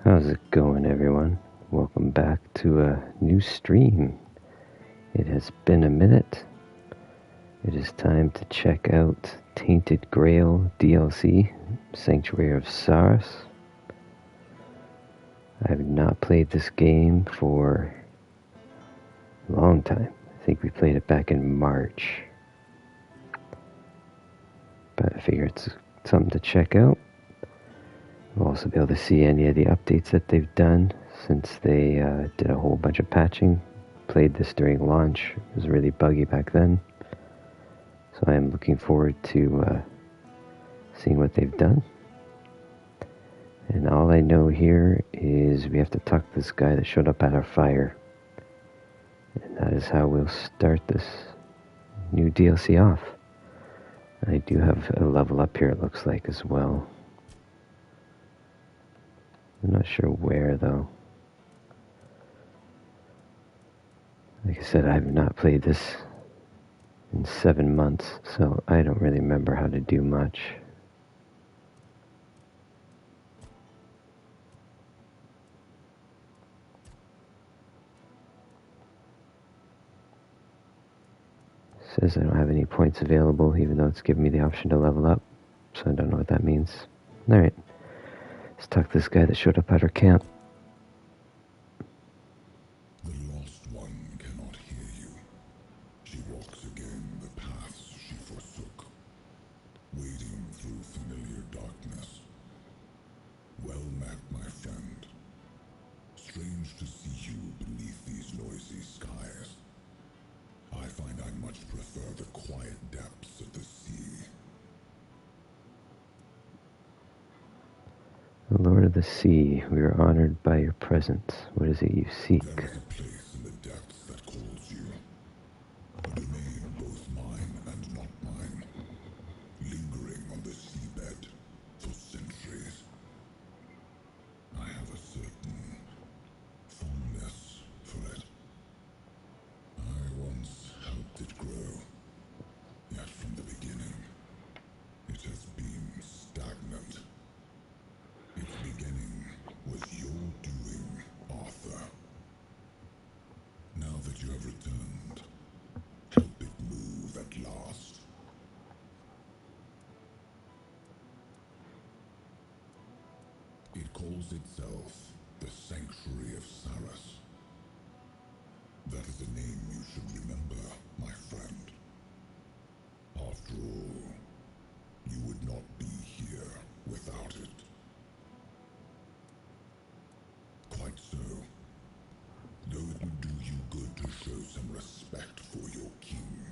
How's it going, everyone? Welcome back to a new stream. It has been a minute. It is time to check out Tainted Grail DLC, Sanctuary of Sarras. I have not played this game for a long time. I think we played it back in March. But I figure it's something to check out. We'll also be able to see any of the updates that they've done since they did a whole bunch of patching. Played this during launch. It was really buggy back then. So I am looking forward to seeing what they've done. And all I know here is we have to talk to this guy that showed up at our fire. And that is how we'll start this new DLC off. I do have a level up here, it looks like, as well. I'm not sure where, though. Like I said, I have not played this in 7 months, so I don't really remember how to do much. It says I don't have any points available, even though it's giving me the option to level up, so I don't know what that means. Alright, let's talk to this guy that showed up at our camp. The lost one cannot hear you. She walks again the paths she forsook, wading through familiar darkness. Well met, my friend. Strange to see you beneath these noisy skies. I find I much prefer the quiet depths of the sea. Lord of the Sea, we are honored by your presence. What is it you seek? There is a place in the depths that calls you. A domain both mine and not mine. Lingering on the seabed for centuries. I have a certain fondness for it. I once helped it grow. Yet from the beginning, it has been stagnant. Its beginning was your doing, Arthur. Now that you have returned, help it move at last. It calls itself the Sanctuary of Sarras. That is a name you should remember, my friend. After all, you would not be here without it. Quite so. Though it would do you good to show some respect for your king.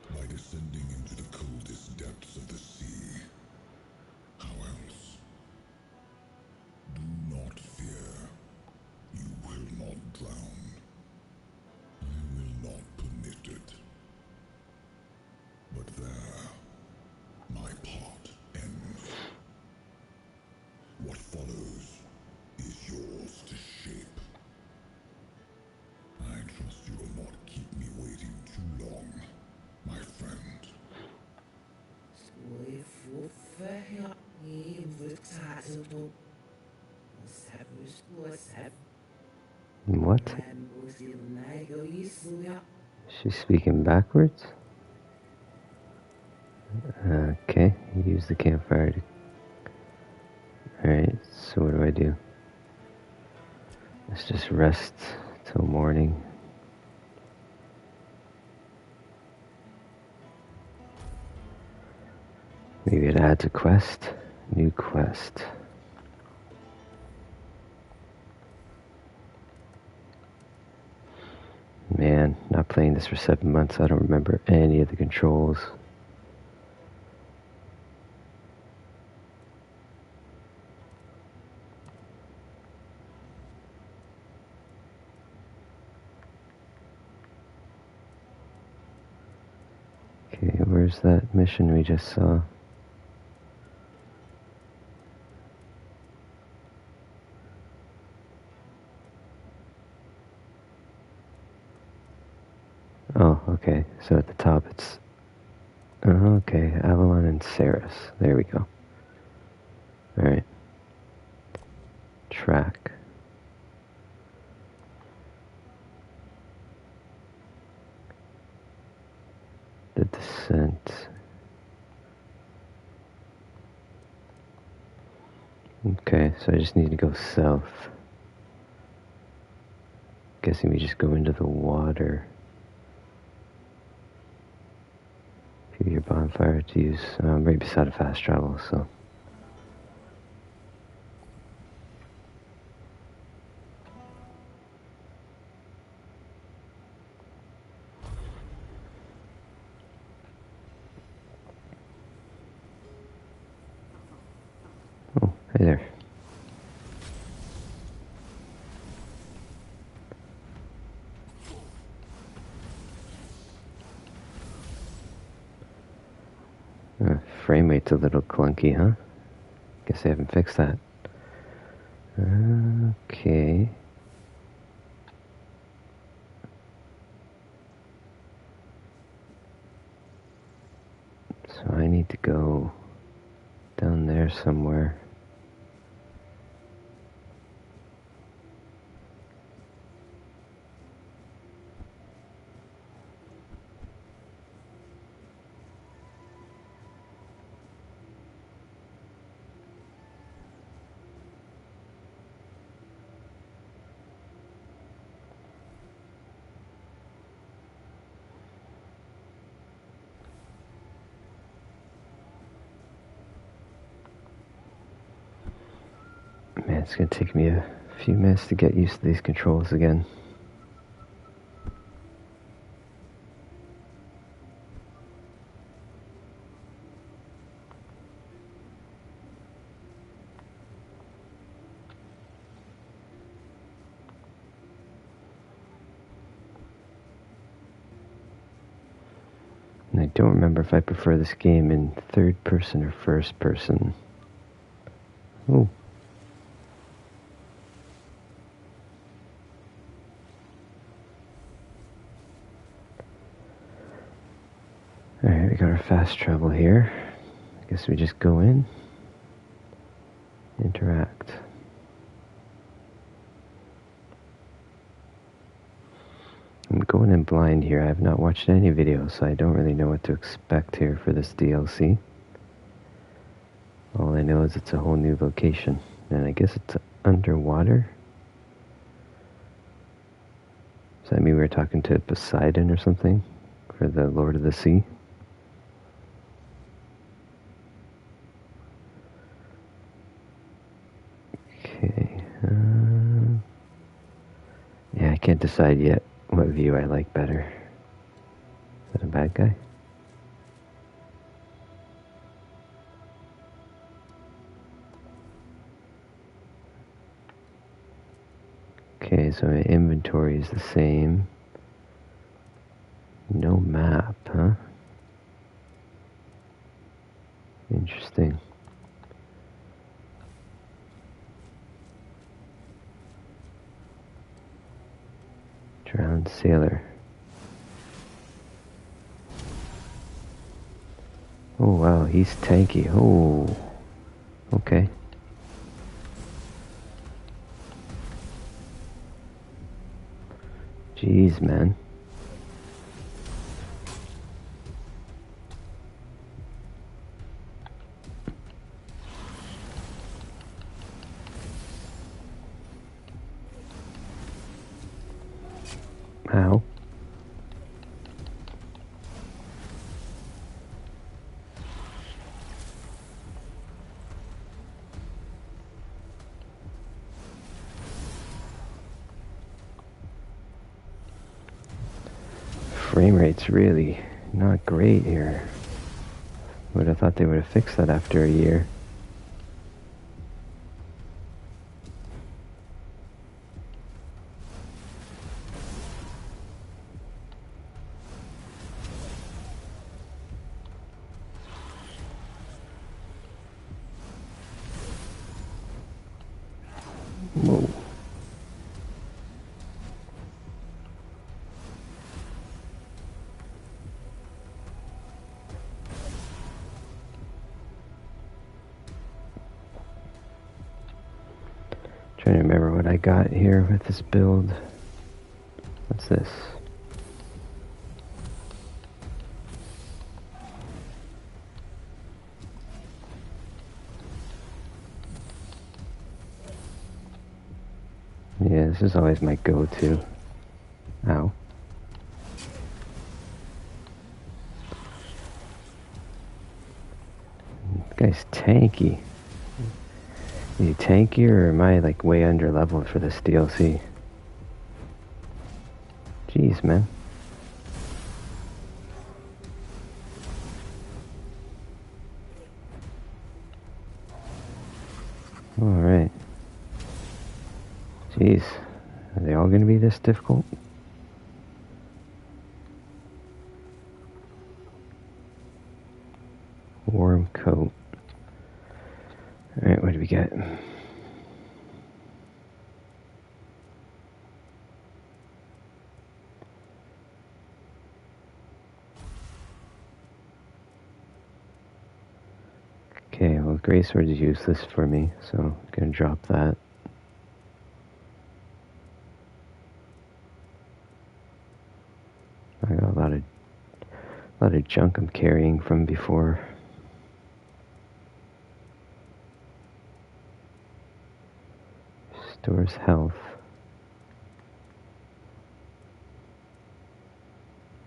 By descending into the coldest depths of the sea. How else? Do not fear. You will not drown. I will not permit it. But there, my part ends. What follows is yours to shape. I trust you will not keep me waiting too long, my friend. What? She's speaking backwards? Okay, use the campfire to... Alright, so what do I do? Let's just rest till morning. Maybe it adds a quest. New quest. Man, not playing this for 7 months. I don't remember any of the controls. Okay, where's that mission we just saw? Oh, okay. So at the top it's... Oh, okay, Avalon and Sarras. There we go. Alright. track. The descent. Okay, so I just need to go south. Guessing we just go into the water. View your bonfire to use right beside a fast travel, so. Oh, hey there. Frame rate's a little clunky, huh? Guess I haven't fixed that. Okay. So I need to go down there somewhere. Man, it's gonna take me a few minutes to get used to these controls again. And I don't remember if I prefer this game in third person or first person. Oh. Alright, we got our fast travel here. I guess we just go in, interact. I'm going in blind here. I have not watched any videos, so I don't really know what to expect here for this DLC. All I know is it's a whole new location, and I guess it's underwater. Does that mean we were talking to Poseidon or something for the Lord of the Sea? Okay. Yeah, I can't decide yet what view I like better. Is that a bad guy? Okay, so my inventory is the same. No map, huh? Interesting. Drowned sailor. Oh wow, he's tanky. Oh, okay. Jeez, man. Ow. Frame rate's really not great here. Would have thought they would have fixed that after a year. Whoa. Trying to remember what I got here with this build. What's this? Yeah, this is always my go-to. Ow. This guy's tanky. Is he tankier, or am I like way under leveled for this DLC? Jeez, man. Alright. Jeez. Are they all gonna be this difficult? Warm coat. Alright, what do we get? Okay, well, Greysword is useless for me, so I'm gonna drop that. I got a lot of junk I'm carrying from before. Stores health.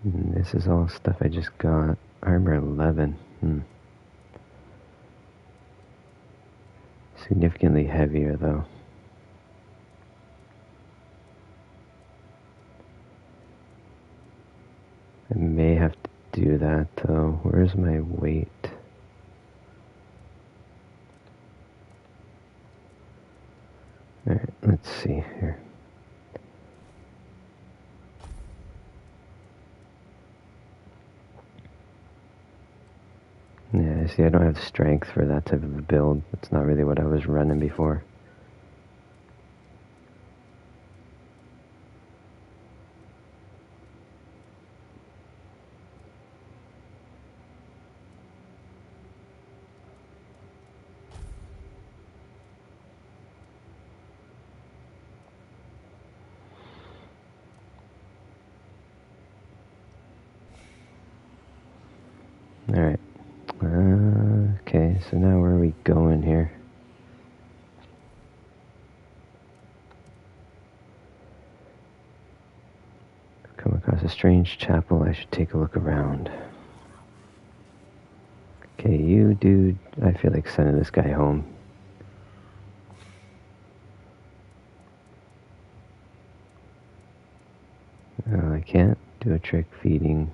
And this is all stuff I just got. Armor 11. Significantly heavier, though. I may have to do that, though. Where's my weight? Alright, let's see here. Yeah, see, I don't have strength for that type of a build. That's not really what I was running before. Alright. Okay, so now where are we going here? Come across a strange chapel. I should take a look around. Okay, you dude, I feel like sending this guy home. I can't do a trick feeding.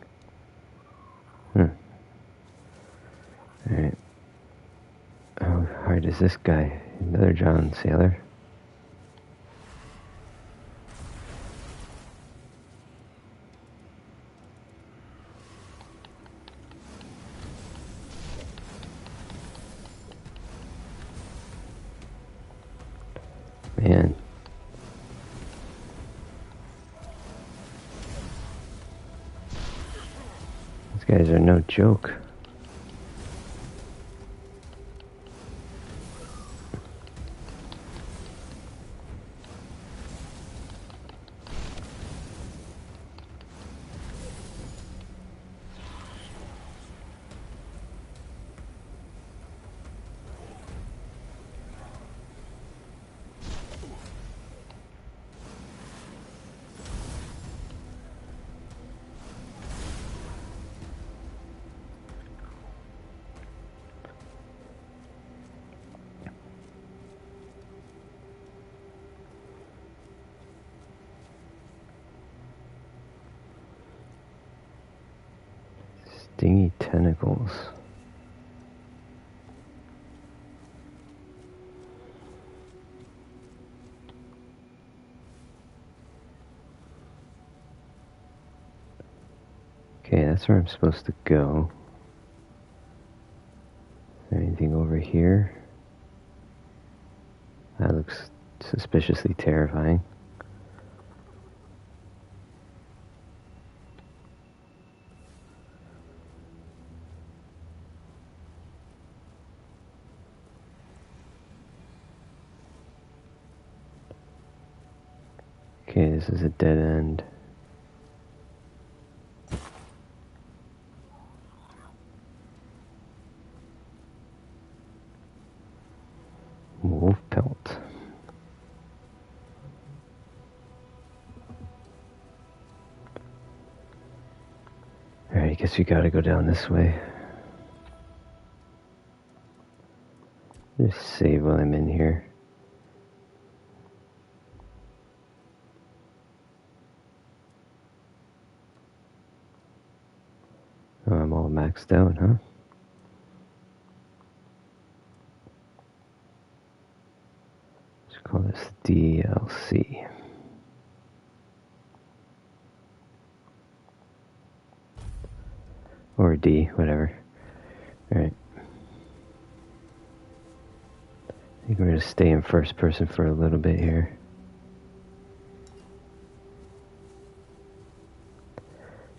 Alright. How hard is this guy? Another John Sailor? Man. These guys are no joke. Stingy tentacles. Okay, that's where I'm supposed to go. Is there anything over here? That looks suspiciously terrifying. Okay, this is a dead end. Wolf pelt. Alright, I guess we gotta go down this way. Just save while I'm in here. Oh, I'm all maxed out, huh? Let's call this DLC. Or D, whatever. Alright. I think we're going to stay in first person for a little bit here.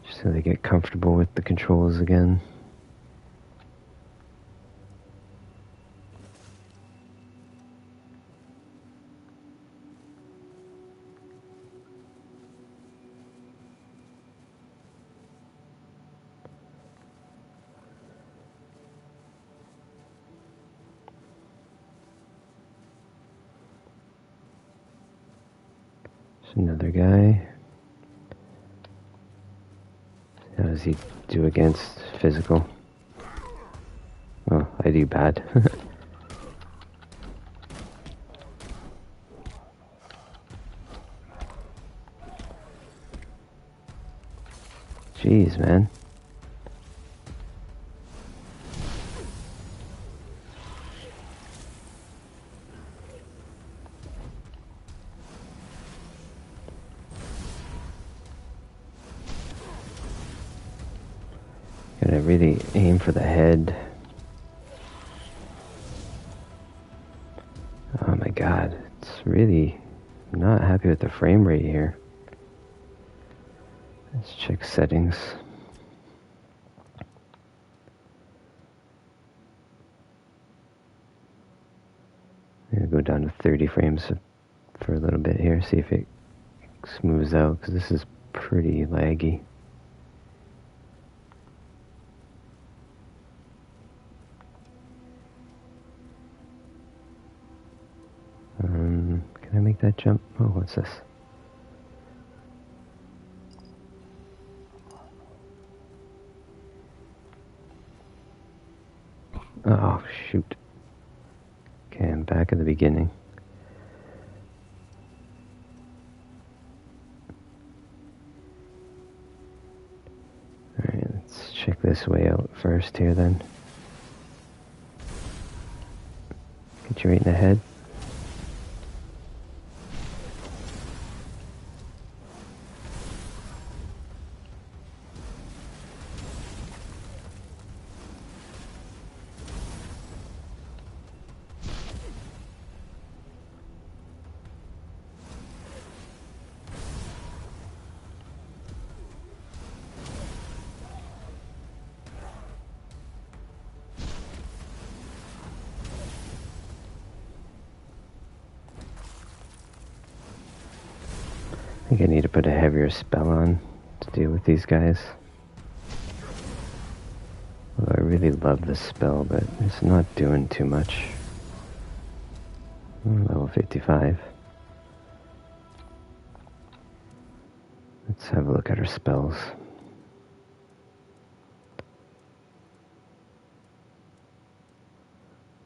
Just so they get comfortable with the controls again. Another guy. How does he do against physical? Oh, I do bad. Jeez, man. Gotta really aim for the head. Oh my god, it's really not happy with the frame rate here. Let's check settings. I'm gonna go down to 30 frames for a little bit here, see if it smooths out, because this is pretty laggy. Can I make that jump? Oh, what's this? Oh, shoot. Okay, I'm back at the beginning. Alright, let's check this way out first here then. Get you right in the head. I think I need to put a heavier spell on to deal with these guys. Although I really love this spell, but it's not doing too much. Level 55. Let's have a look at our spells.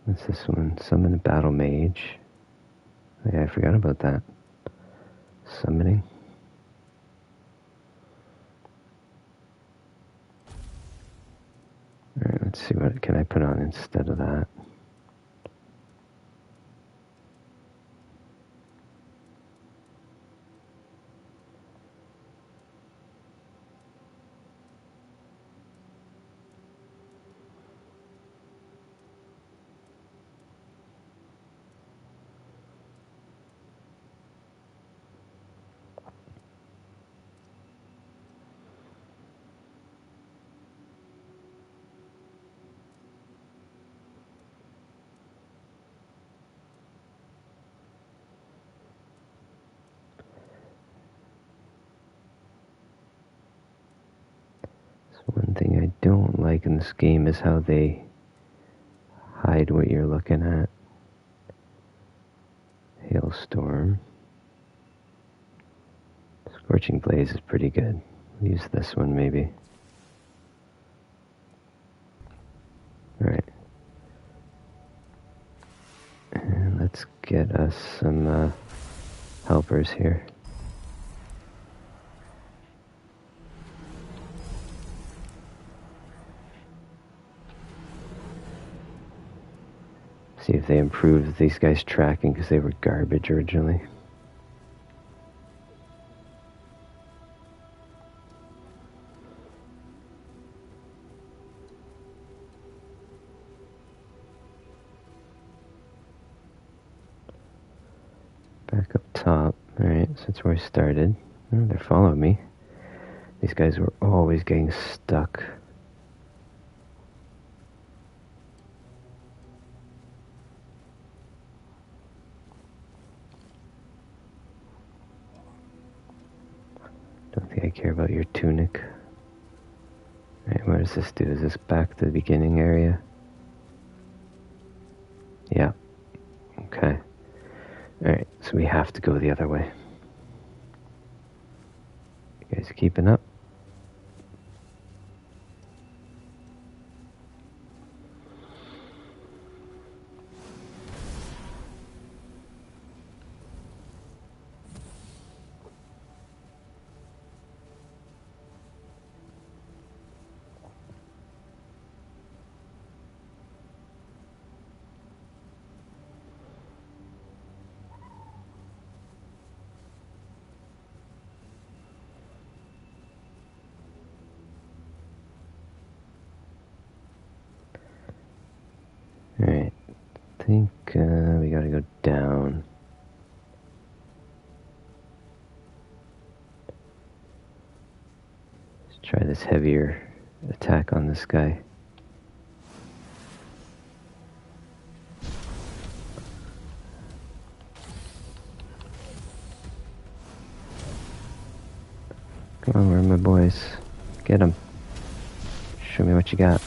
What's this one? Summon a battle mage. Oh, yeah, I forgot about that. Summoning. Alright, let's see what can I put on instead of that. don't like in this game is how they hide what you're looking at. Hailstorm. Scorching Blaze is pretty good. Use this one maybe. Alright. And let's get us some helpers here. See if they improve these guys' tracking because they were garbage originally. Back up top. Alright, so that's where I started. Oh, they're following me. These guys were always getting stuck. Don't think I care about your tunic. Alright, what does this do? Is this back to the beginning area? Yeah. Okay. Alright, so we have to go the other way. You guys keeping up? Alright, I think we gotta go down. Let's try this heavier attack on this guy. Come on, where are my boys? Get them. Show me what you got.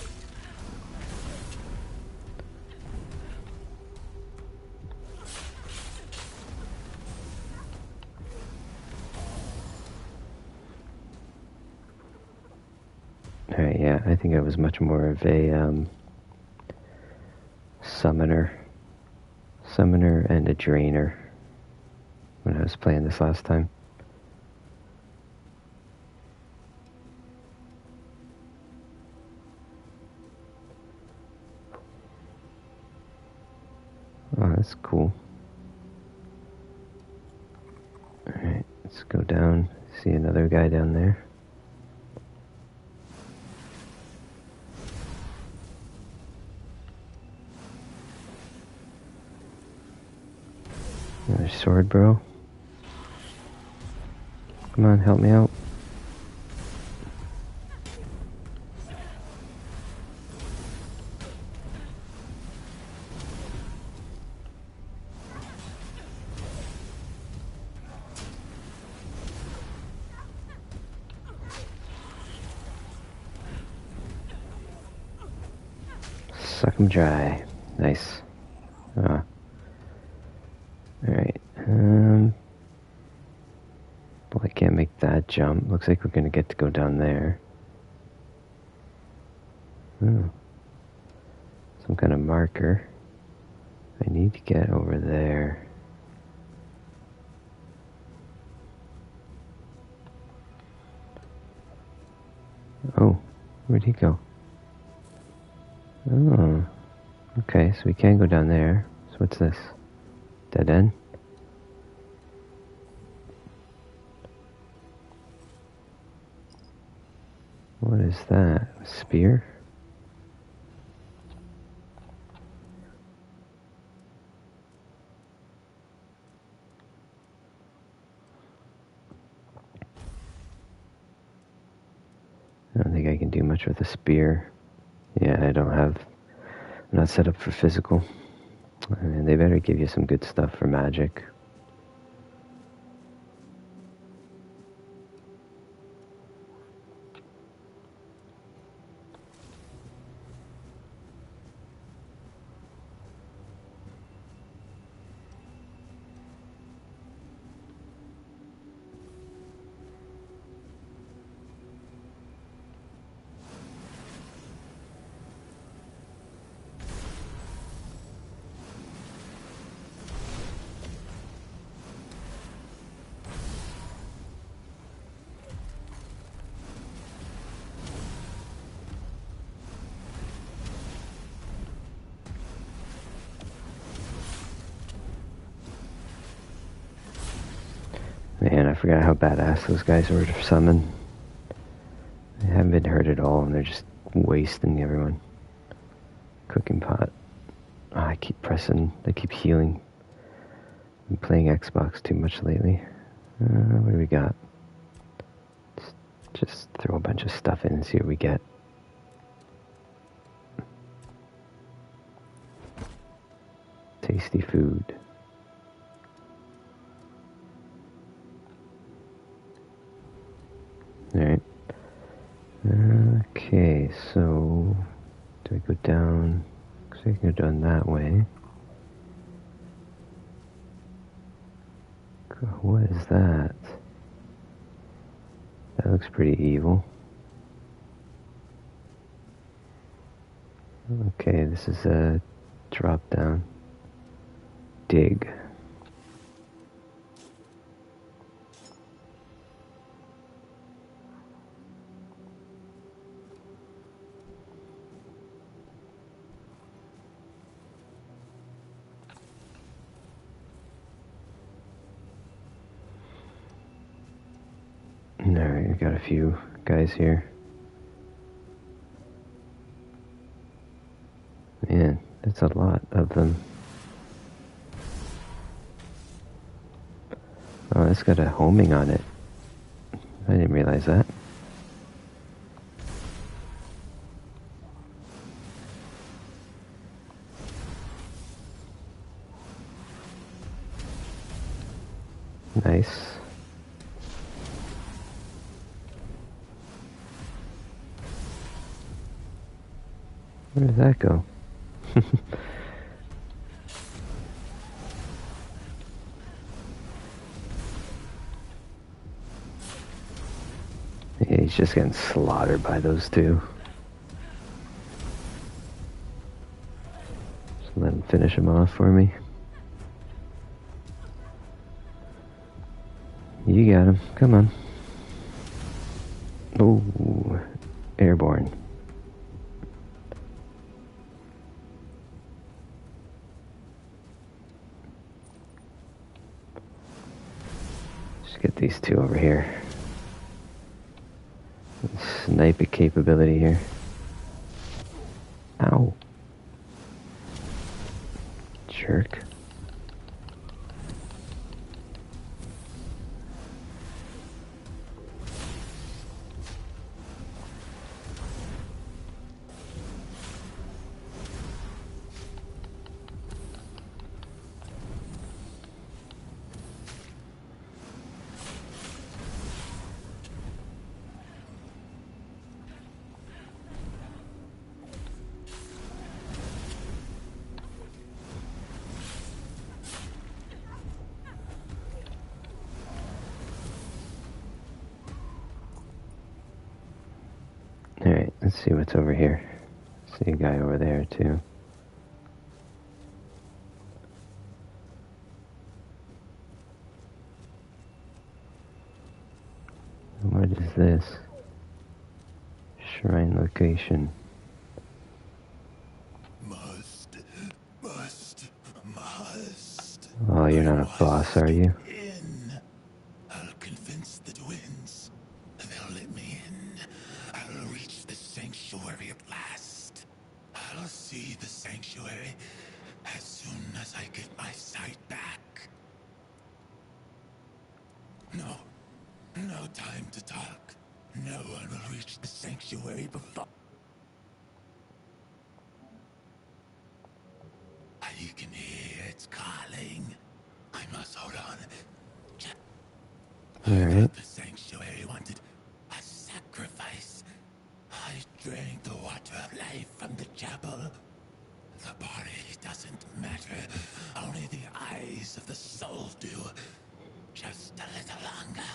Alright, yeah, I think I was much more of a summoner and a drainer when I was playing this last time. Oh, that's cool. Alright, let's go down. See another guy down there. Another sword, bro. Come on, help me out. Suck 'em dry. Nice. Alright. Well, I can't make that jump. Looks like we're gonna get to go down there. Oh. Some kind of marker. I need to get over there. Oh, where'd he go? Oh. Okay, so we can't go down there. So what's this? Dead end? What is that? A spear? I don't think I can do much with a spear. Yeah, I'm not set up for physical. I mean, they better give you some good stuff for magic. forgot how badass those guys were to summon. They haven't been hurt at all, and they're just wasting everyone. Cooking pot. Oh, I keep pressing. I keep healing. I'm playing Xbox too much lately. What do we got? Just throw a bunch of stuff in and see what we get. Tasty food. Alright. Okay, so do I go down? Because I can go down that way. What is that? That looks pretty evil. Okay, this is a drop down. Dig. Alright, we got a few guys here. Man, that's a lot of them. Oh, it's got a homing on it. I didn't realize that. Nice. Where did that go? Yeah, he's just getting slaughtered by those two. Just let him finish him off for me. You got him. Come on. Oh, airborne. Just get these two over here. Sniper capability here. Ow. Jerk. Alright, let's see what's over here. See a guy over there, too. What is this? Shrine location. Must. Oh, you're not a boss, are you? I'll convince the twins. They'll let me in. I'll reach the sanctuary at last. I'll see the sanctuary as soon as I get my sight back. No time to talk. No one will reach the sanctuary before. I can hear its calling. I must hold on. Alright. The sanctuary wanted a sacrifice. I drank the water of life from the chapel. The body doesn't matter. Only the eyes of the soul do. Just a little longer.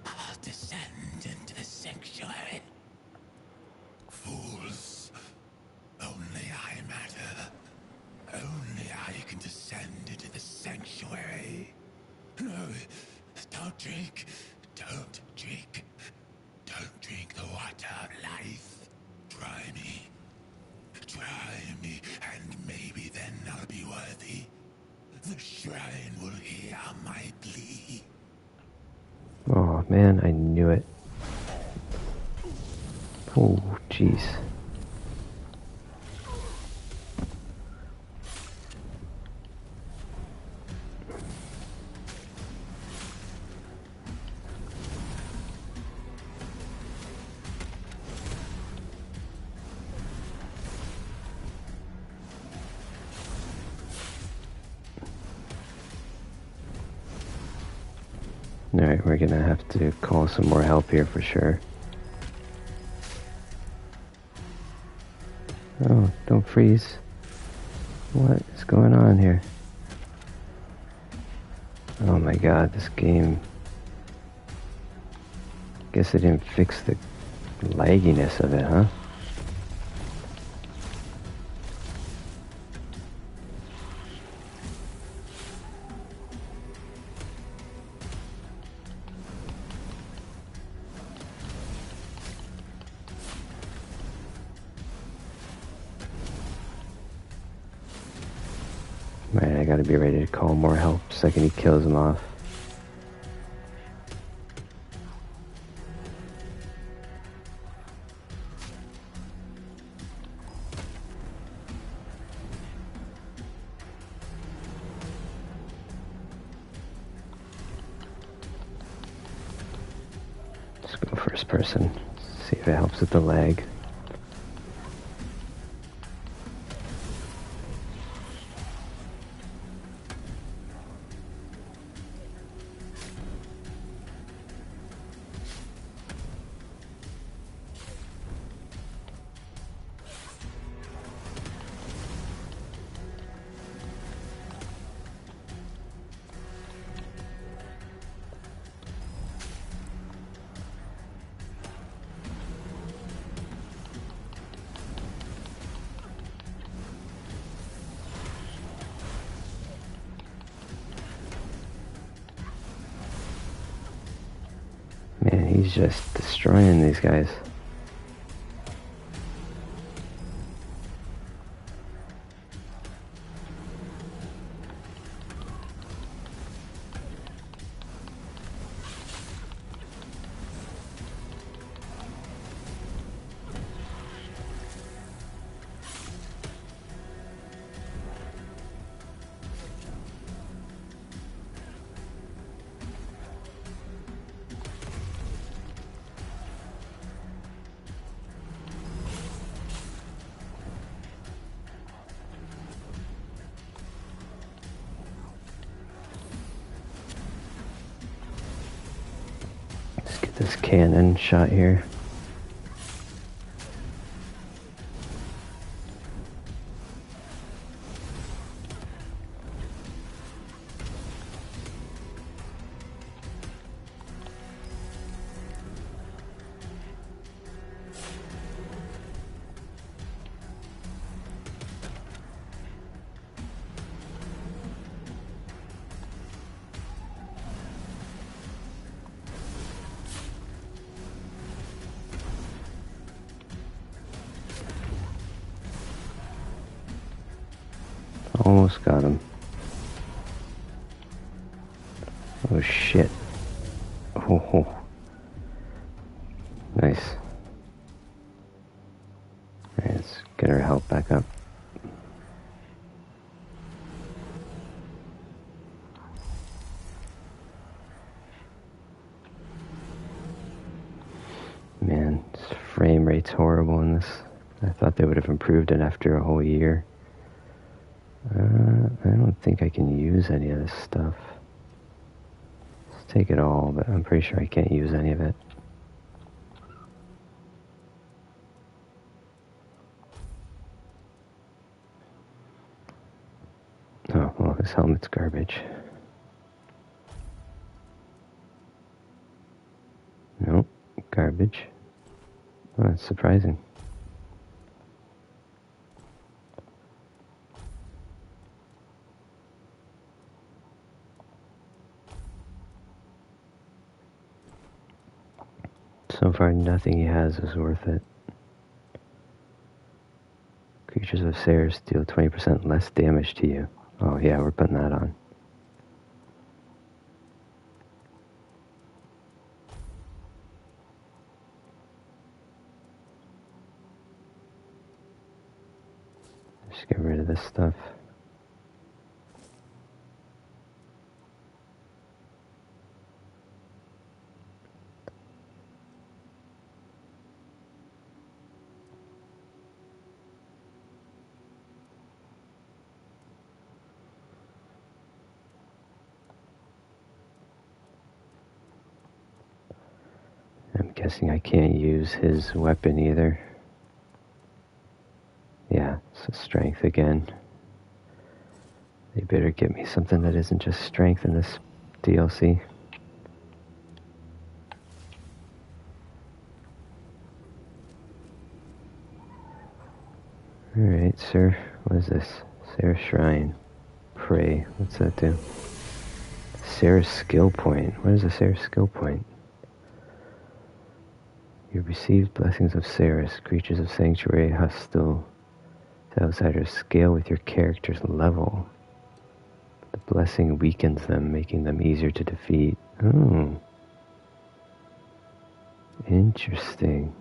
I'll descend into the sanctuary. Fools. Only I matter. Only I can descend into the sanctuary. No, don't drink. Don't drink. Don't drink the water of life. Try me. Try me, and maybe then I'll be worthy. The shrine will hear my plea. man, I knew it. Oh, jeez. Alright, we're gonna have to call some more help here for sure. Oh, don't freeze. What is going on here? Oh my god, this game... Guess they didn't fix the lagginess of it, huh? Right, I gotta be ready to call more help the second he kills him off. Let's go first person, see if it helps with the lag. Man, he's just destroying these guys. Let's get this cannon shot here. Almost got him. Oh shit. Oh. Nice. Alright, let's get our health back up. Man, this frame rate's horrible in this. I thought they would have improved it after a whole year. I don't think I can use any of this stuff. Let's take it all, but I'm pretty sure I can't use any of it. Oh, well, this helmet's garbage. Nope, garbage. Oh, that's surprising. So far, nothing he has is worth it. Creatures of Sarras deal 20% less damage to you. Oh yeah, we're putting that on. Just get rid of this stuff. I'm guessing I can't use his weapon either. Yeah, it's a strength again. They better get me something that isn't just strength in this DLC. Alright, sir. What is this? Sarras Shrine. Pray. What's that do? Sarras Skill Point. What is a Sarras Skill Point? You received blessings of Sarras. Creatures of Sanctuary hostile to outsiders scale with your character's level. The blessing weakens them, making them easier to defeat. Oh. Interesting.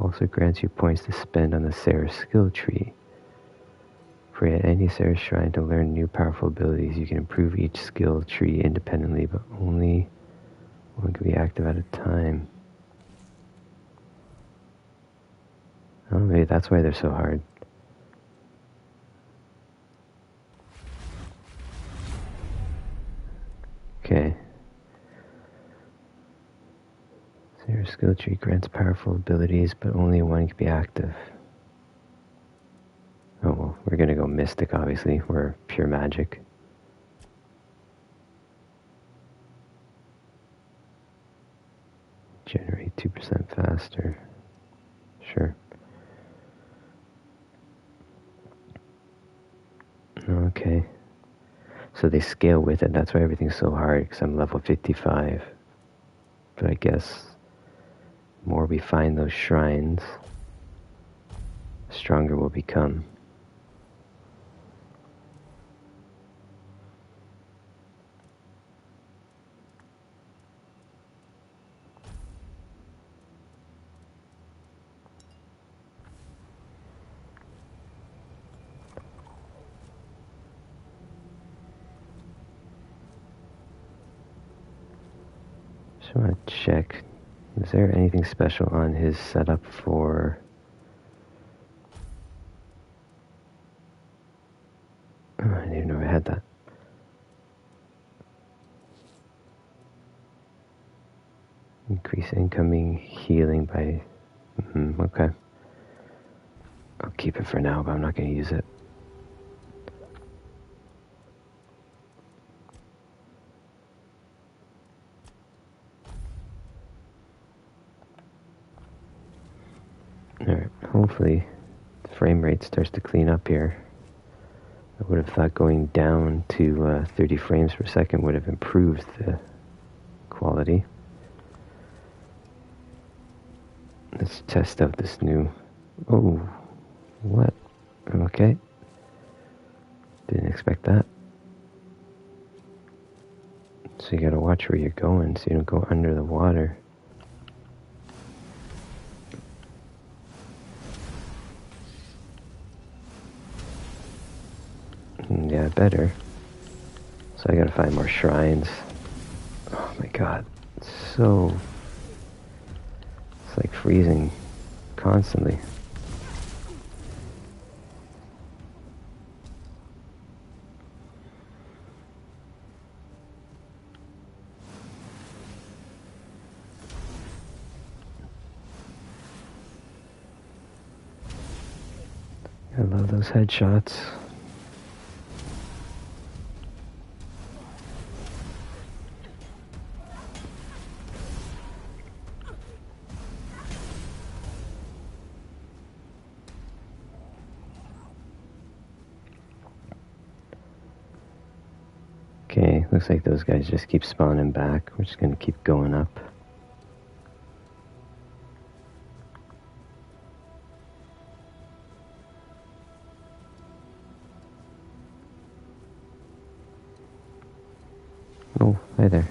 Also grants you points to spend on the Sarras skill tree. Pray at any Sarras shrine to learn new powerful abilities. You can improve each skill tree independently, but only one can be active at a time. Oh, maybe that's why they're so hard. Okay. Sarras skill tree grants powerful abilities, but only one can be active. Oh, well, we're gonna go Mystic, obviously. We're pure magic. Generate 2% faster. Sure. Okay. So they scale with it. That's why everything's so hard, because I'm level 55. But I guess the more we find those shrines, the stronger we'll become. Just want to check. Is there anything special on his setup for... Oh, I didn't even know I had that. Increase incoming healing by... okay. I'll keep it for now, but I'm not going to use it. Alright, hopefully the frame rate starts to clean up here. I would have thought going down to 30 frames per second would have improved the quality. Let's test out this new... Oh, what? Okay. Didn't expect that. So you gotta watch where you're going so you don't go under the water. Yeah, better. So I gotta find more shrines. Oh my god. It's so... It's like freezing constantly. I love those headshots. Okay, looks like those guys just keep spawning back. We're just gonna keep going up. Oh, hi there.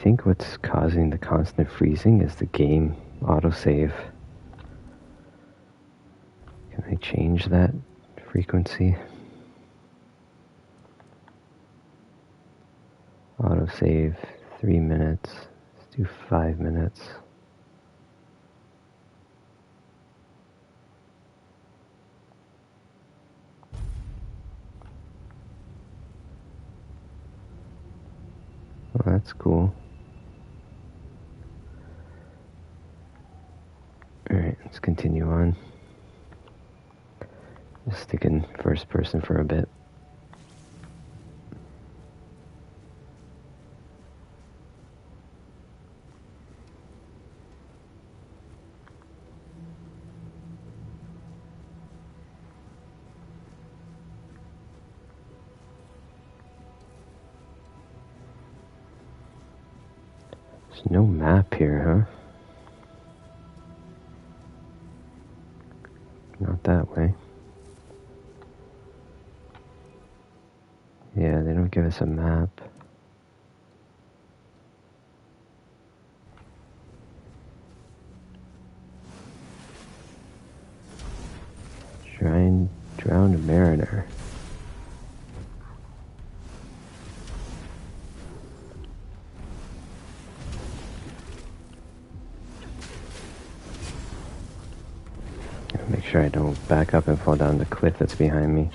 think what's causing the constant freezing is the game autosave. Can I change that frequency? Autosave 3 minutes. Let's do 5 minutes. Well, that's cool. Alright, let's continue on. Just stick in first person for a bit. There's no map here, huh? Not that way. Yeah, they don't give us a map. Shrine, drowned mariner. Make sure I don't back up and fall down the cliff that's behind me.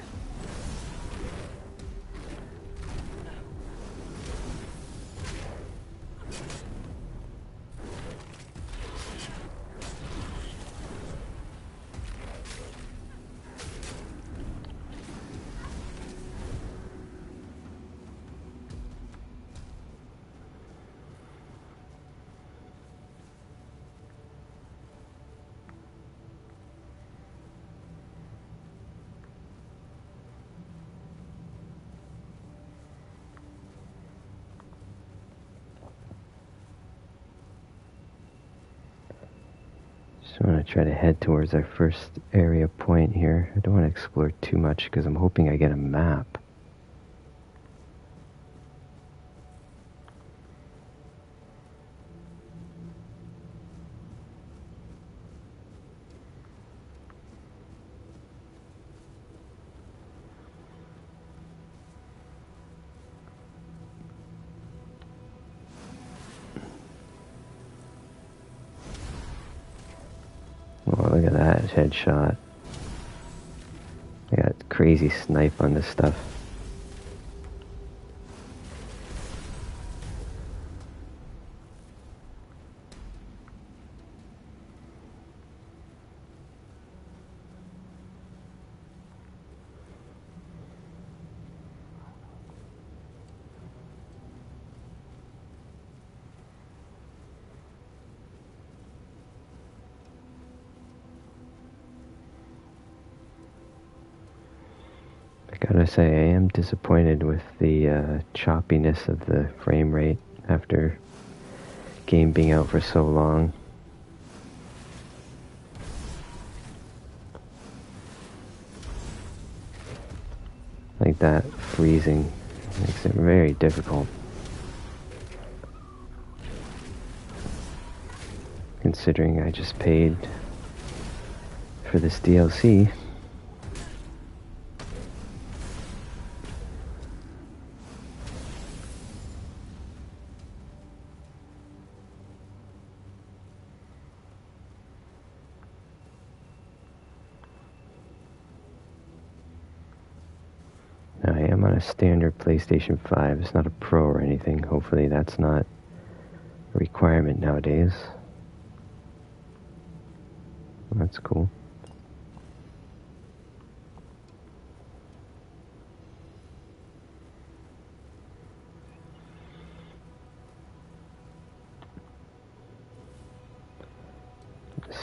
Just want to try to head towards our first area point here. I don't want to explore too much because I'm hoping I get a map. Oh, look at that headshot. I got crazy snipe on this stuff. I gotta say, I am disappointed with the choppiness of the frame rate after game being out for so long. Like that freezing makes it very difficult. Considering I just paid for this DLC. I am on a standard PlayStation 5. It's not a Pro or anything. Hopefully that's not a requirement nowadays. That's cool.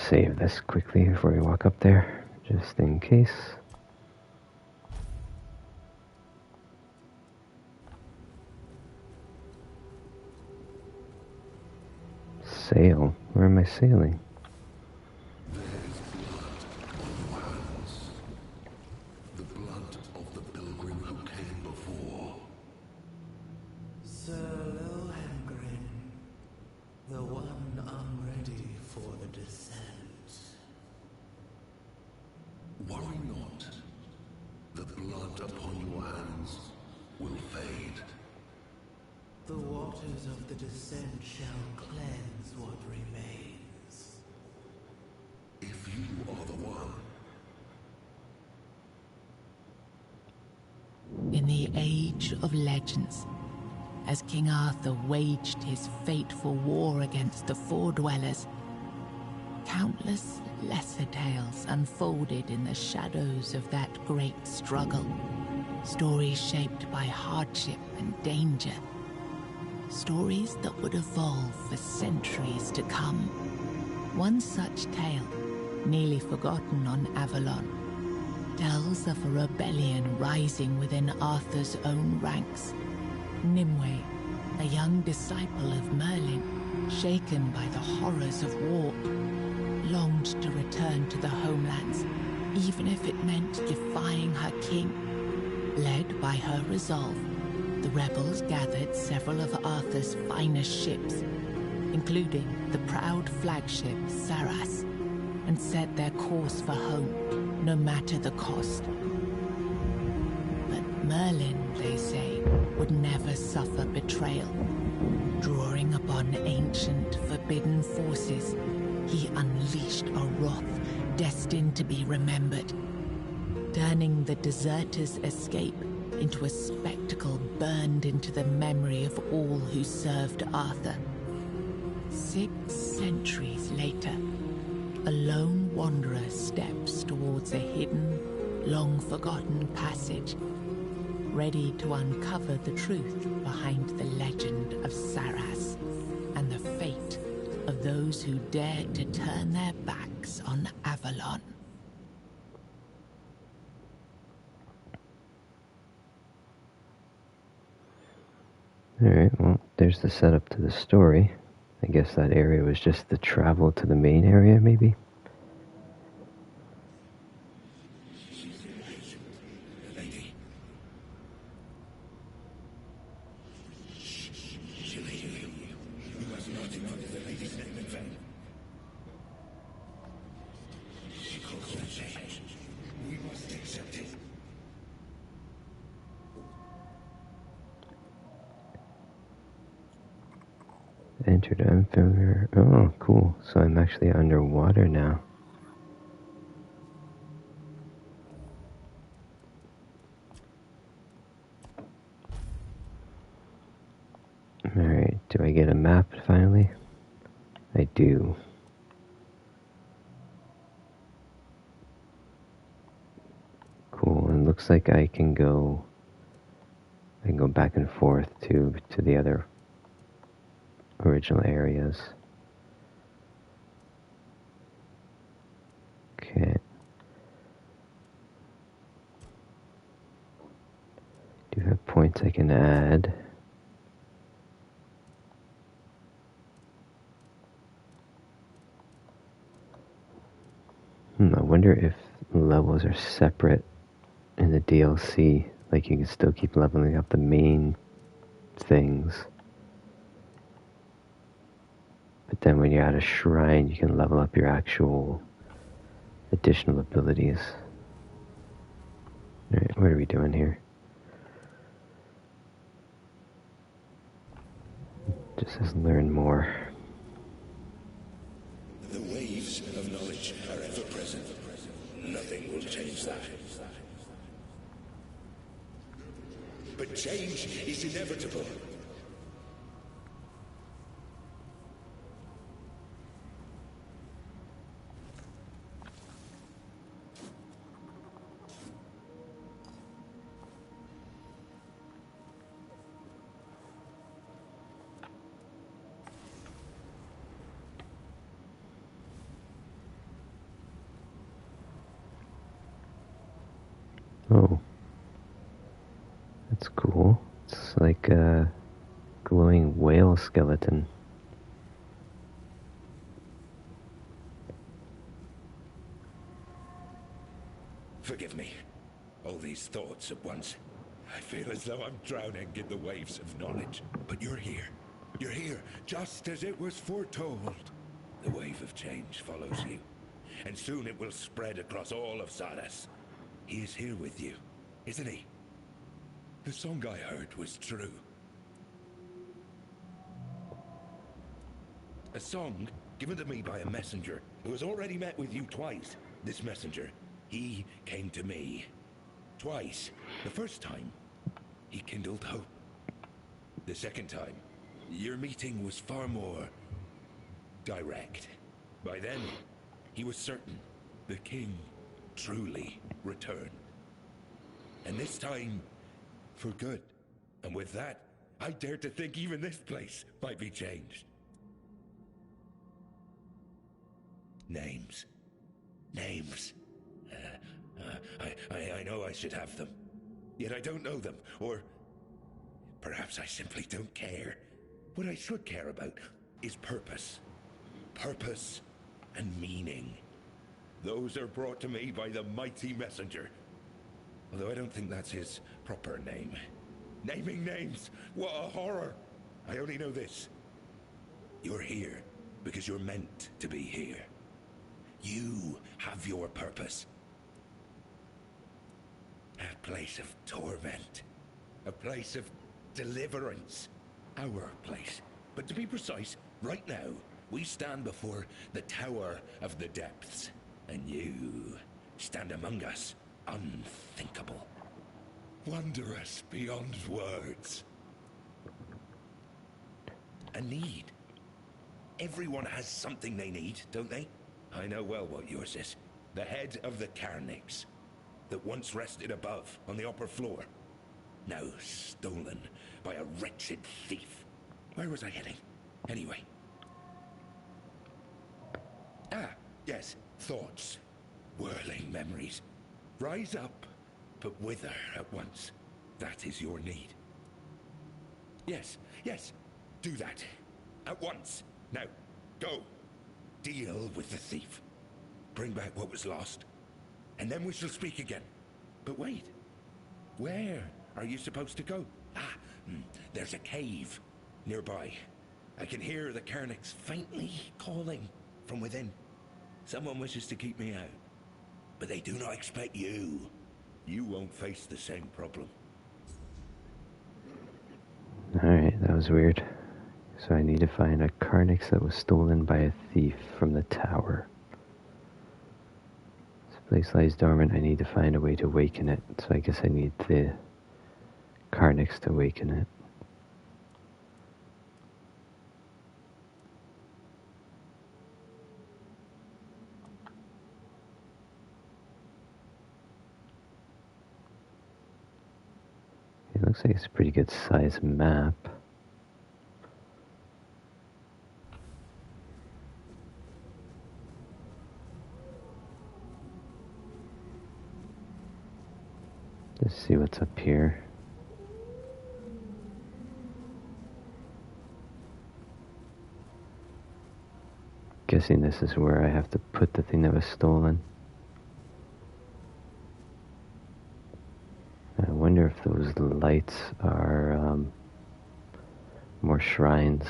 Save this quickly before we walk up there, just in case. Sail? Where am I sailing? The blood of the pilgrim who came before. Sir Lohengrin, ones will fade. The waters of the descent shall cleanse what remains. If you are the one. In the Age of Legends, as King Arthur waged his fateful war against the Four Dwellers, countless lesser tales unfolded in the shadows of that great struggle. Stories shaped by hardship and danger. Stories that would evolve for centuries to come. One such tale, nearly forgotten on Avalon, tells of a rebellion rising within Arthur's own ranks. Nimue, a young disciple of Merlin, shaken by the horrors of war, longed to return to the homelands, even if it meant defying her king. Led by her resolve, the rebels gathered several of Arthur's finest ships, including the proud flagship Sarras, and set their course for home, no matter the cost. But Merlin, they say, would never suffer betrayal. Drawing upon ancient, forbidden forces, he unleashed a wrath destined to be remembered, turning the deserters' escape into a spectacle burned into the memory of all who served Arthur. 6 centuries later, a lone wanderer steps towards a hidden, long-forgotten passage, ready to uncover the truth behind the legend of Sarras and the fate of those who dared to turn their backs on Avalon. Alright, well, there's the setup to the story. I guess that area was just the travel to the main area, maybe? Lady. You must not ignore the lady's name in vain. She calls for change. We must accept it. Entered unfamiliar. Oh, cool. So I'm actually underwater now. Alright, do I get a map finally? I do. Cool, and looks like I can go back and forth to the other original areas. Okay. Do have points I can add. I wonder if levels are separate in the DLC. Like you can still keep leveling up the main things. But then when you're at a shrine, you can level up your actual additional abilities. Alright, what are we doing here? Just says learn more. The waves of knowledge are ever present. Nothing will change that. But change is inevitable. Oh. That's cool. It's like a glowing whale skeleton. Forgive me. All these thoughts at once. I feel as though I'm drowning in the waves of knowledge. But you're here. You're here, just as it was foretold. The wave of change follows you. And soon it will spread across all of Sarras. He is here with you, isn't he? The song I heard was true. A song given to me by a messenger who has already met with you twice. This messenger, he came to me. Twice. The first time, he kindled hope. The second time, your meeting was far more direct. By then, he was certain the king truly returned. And this time, for good. And with that, I dare to think even this place might be changed. Names. Names. I know I should have them. Yet I don't know them, or perhaps I simply don't care. What I should care about is purpose. Purpose and meaning. Those are brought to me by the mighty messenger. Although I don't think that's his proper name. Naming names! What a horror! I only know this. You're here because you're meant to be here. You have your purpose. A place of torment. A place of deliverance. Our place. But to be precise, right now, we stand before the Tower of the Depths. And you stand among us, unthinkable. Wondrous beyond words. A need. Everyone has something they need, don't they? I know well what yours is. The head of the Carnix, that once rested above on the upper floor. Now stolen by a wretched thief. Where was I heading? Anyway. Ah, yes, thoughts. Whirling memories. Rise up, but wither at once. That is your need. Yes, do that. At once. Now, go. Deal with the thief. Bring back what was lost. And then we shall speak again. But wait. Where are you supposed to go? There's a cave nearby. I can hear the Carnix faintly calling from within. Someone wishes to keep me out. But they do not expect you. You won't face the same problem. Alright, that was weird. So I need to find a Carnix that was stolen by a thief from the tower. This place lies dormant. I need to find a way to awaken it. So I guess I need the Carnix to awaken it. It looks like it's a pretty good size map. Let's see what's up here. Guessing this is where I have to put the thing that was stolen. I wonder if those lights are more shrines.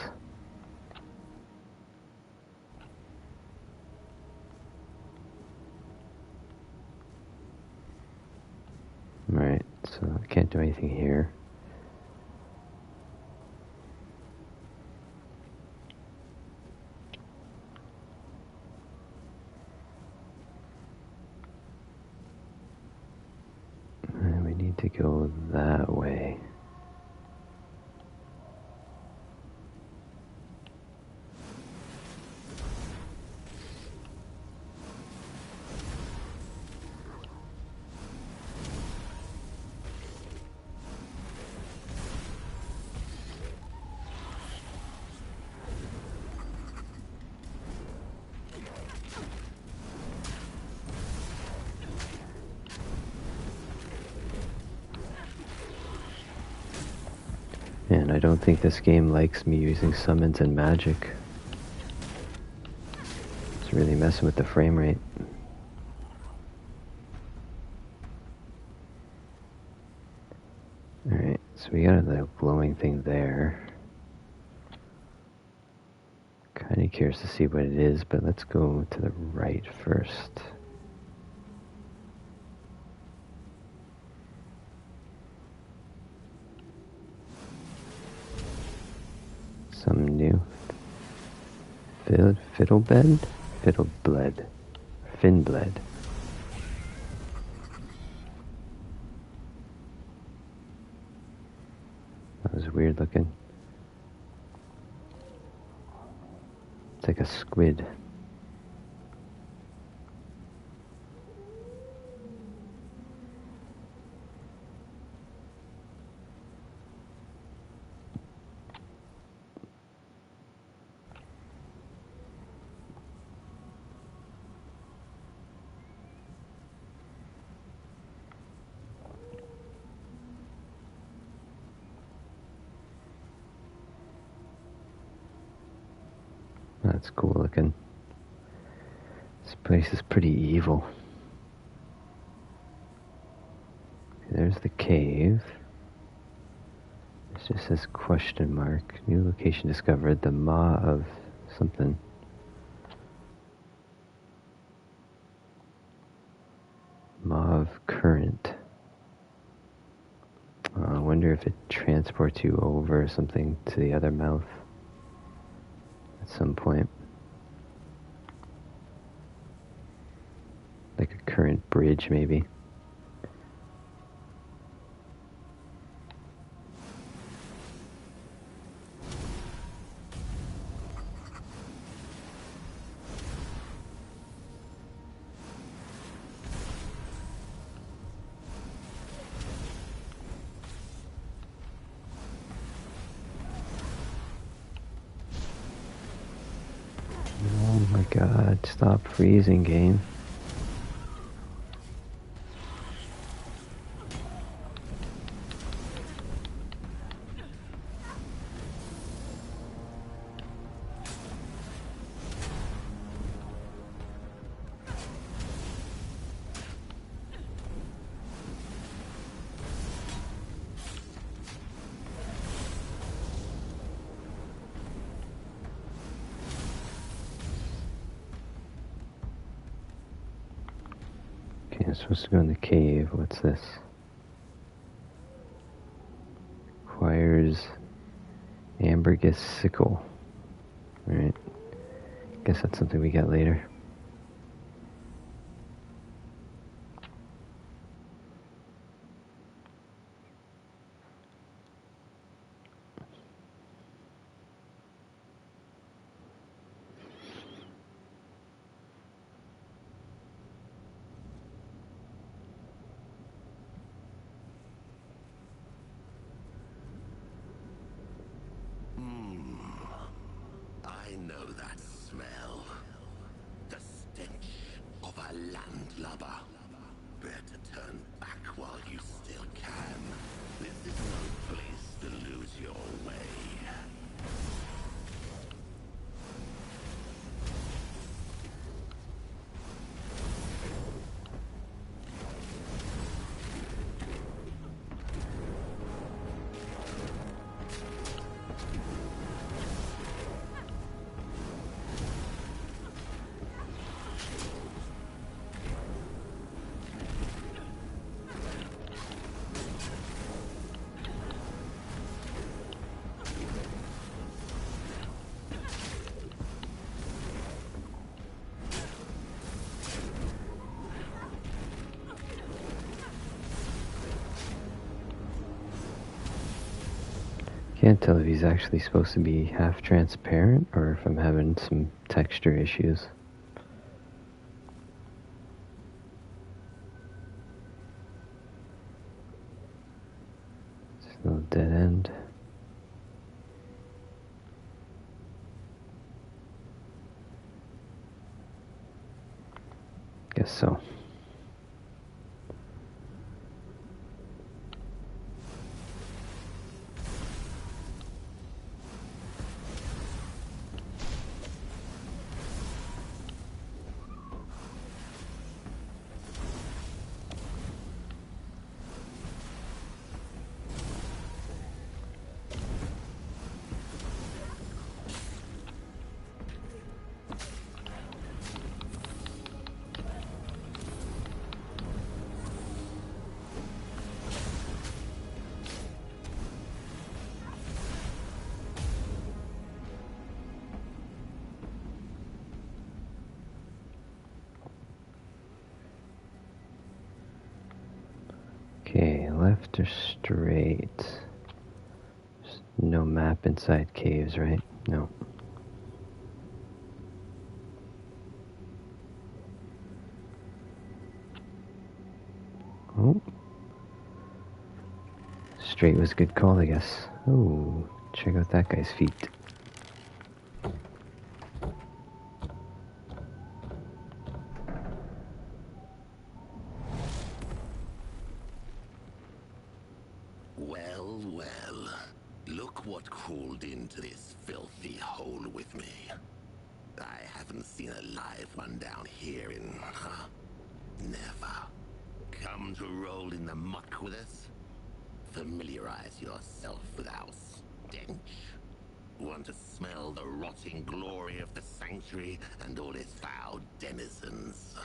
Right, so I can't do anything here. And we need to go that way. And I don't think this game likes me using summons and magic. It's really messing with the frame rate. Alright, so we got the glowing thing there. Kinda curious to see what it is, but let's go to the right first. Fiddlebed? Fiddlebled. Finbled. That was weird looking. It's like a squid. That's cool looking. This place is pretty evil. There's the cave. It just says question mark. New location discovered. The Maw of something. Maw of current. I wonder if it transports you over something to the other mouth at some point. Like a current bridge, maybe. Oh my god, stop freezing, game. Okay, I'm supposed to go in the cave. What's this? Requires ambergris sickle. Alright. Guess that's something we get later. I know that smell. The stench of a landlubber. Better turn back while you still can. This is no place to lose your way. Can't tell if he's actually supposed to be half transparent or if I'm having some texture issues. There's no dead end. Guess so. left or straight? There's no map inside caves, right? No. Oh. Straight was a good call, I guess. Oh, check out that guy's feet. Well, well. Look what crawled into this filthy hole with me. I haven't seen a live one down here in, never. Come to roll in the muck with us? Familiarize yourself with our stench. Want to smell the rotting glory of the sanctuary and all its foul denizens.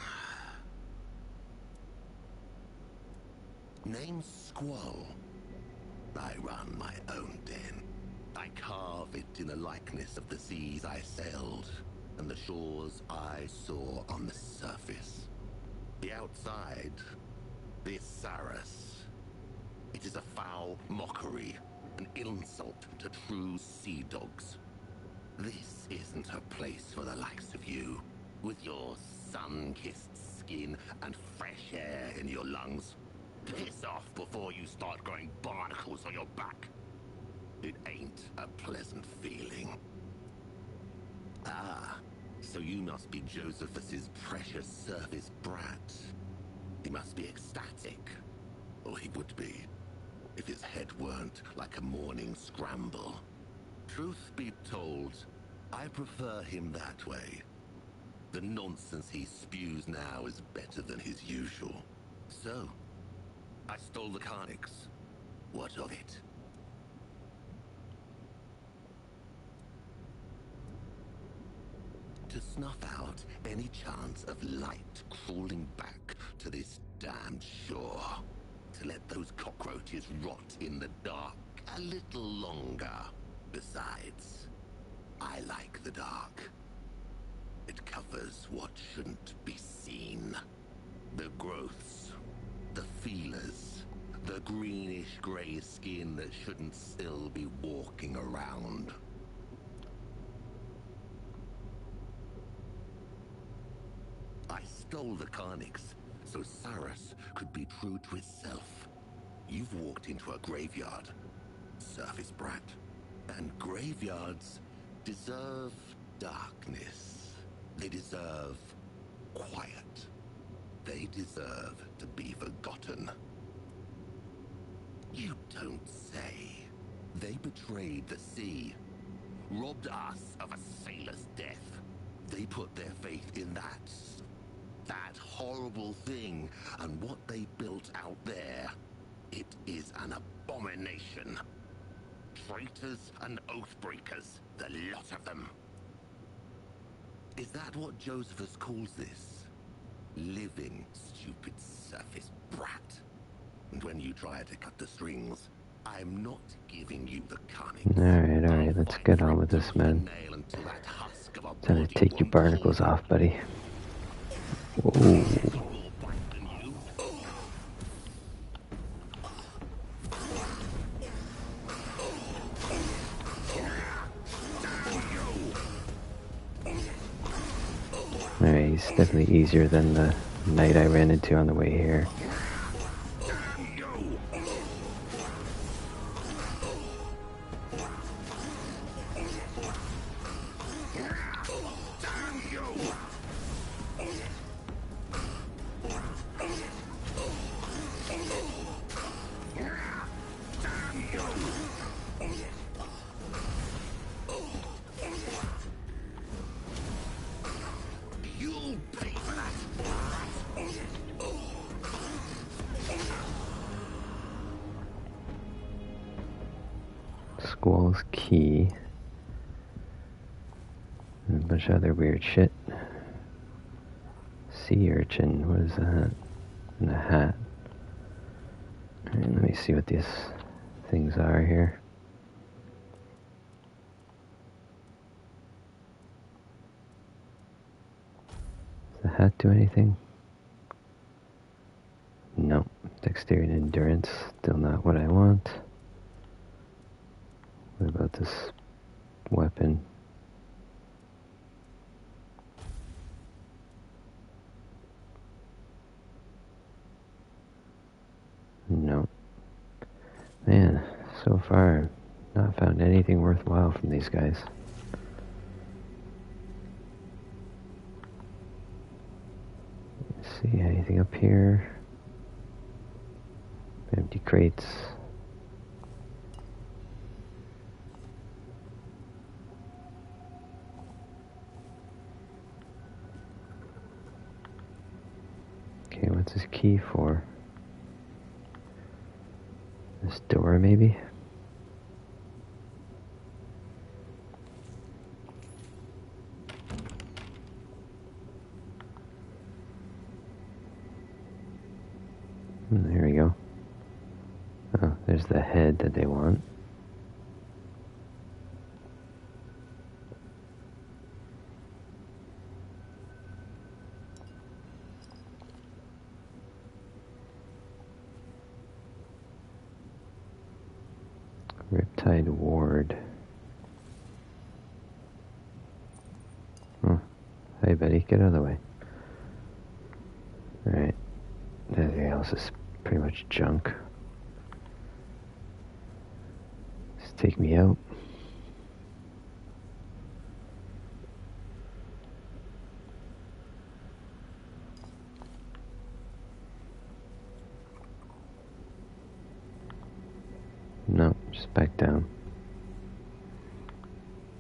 Name's Squall. I run my own den. I carve it in the likeness of the seas I sailed and the shores I saw on the surface. The outside, this Sarras. It is a foul mockery, an insult to true sea dogs. This isn't a place for the likes of you, with your sun-kissed skin and fresh air in your lungs. Piss off before you start growing barnacles on your back. It ain't a pleasant feeling. Ah, so you must be Josephus's precious surface brat. He must be ecstatic, or he would be, if his head weren't like a morning scramble. Truth be told, I prefer him that way. The nonsense he spews now is better than his usual. So, I stole the Carnix. What of it? To snuff out any chance of light crawling back to this damned shore. To let those cockroaches rot in the dark a little longer. Besides, I like the dark. It covers what shouldn't be seen. The growths, the feelers, the greenish-gray skin that shouldn't still be walking around. I stole the Carnix so Sarras could be true to itself. You've walked into a graveyard, surface brat. And graveyards deserve darkness. They deserve quiet. They deserve to be forgotten. You don't say. They betrayed the sea, robbed us of a sailor's death. They put their faith in that horrible thing, and what they built out there, it is an abomination. Traitors and oathbreakers, the lot of them. Is that what Josephus calls this? Living, stupid surface brat. And when you try to cut the strings, I'm not giving you the Carnix. Alright, let's get on with this, man. Time to take your barnacles off, buddy. Whoa. Alright, he's definitely easier than the knight I ran into on the way here. Squall's key. And a bunch of other weird shit. Sea urchin, what is that? And a hat. Alright, let me see what these things are here. Does the hat do anything? Nope. Dexterity and endurance, still not what I want. What about this weapon? Nope. Man, so far, not found anything worthwhile from these guys. Let's see, anything up here? Empty crates. Okay, what's this key for? This door, maybe? There we go. Oh, there's the head that they want. Riptide Ward. Oh, hey buddy, get out of the way. Alright. Everything else is pretty much junk. Just take me out. No, just back down.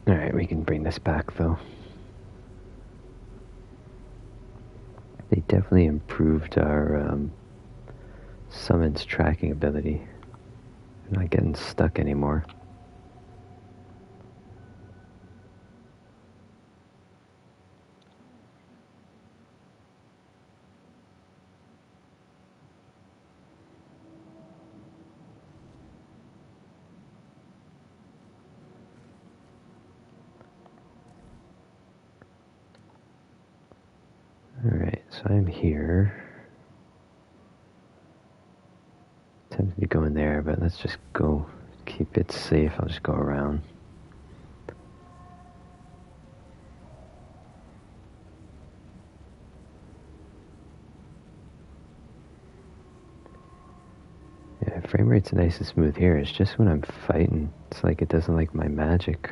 Alright, we can bring this back though. They definitely improved our summons tracking ability. We're not getting stuck anymore. Alright, so I'm here. Tempted to go in there, but let's just go. Keep it safe. I'll just go around. Yeah, frame rate's nice and smooth here. It's just when I'm fighting, it's like it doesn't like my magic.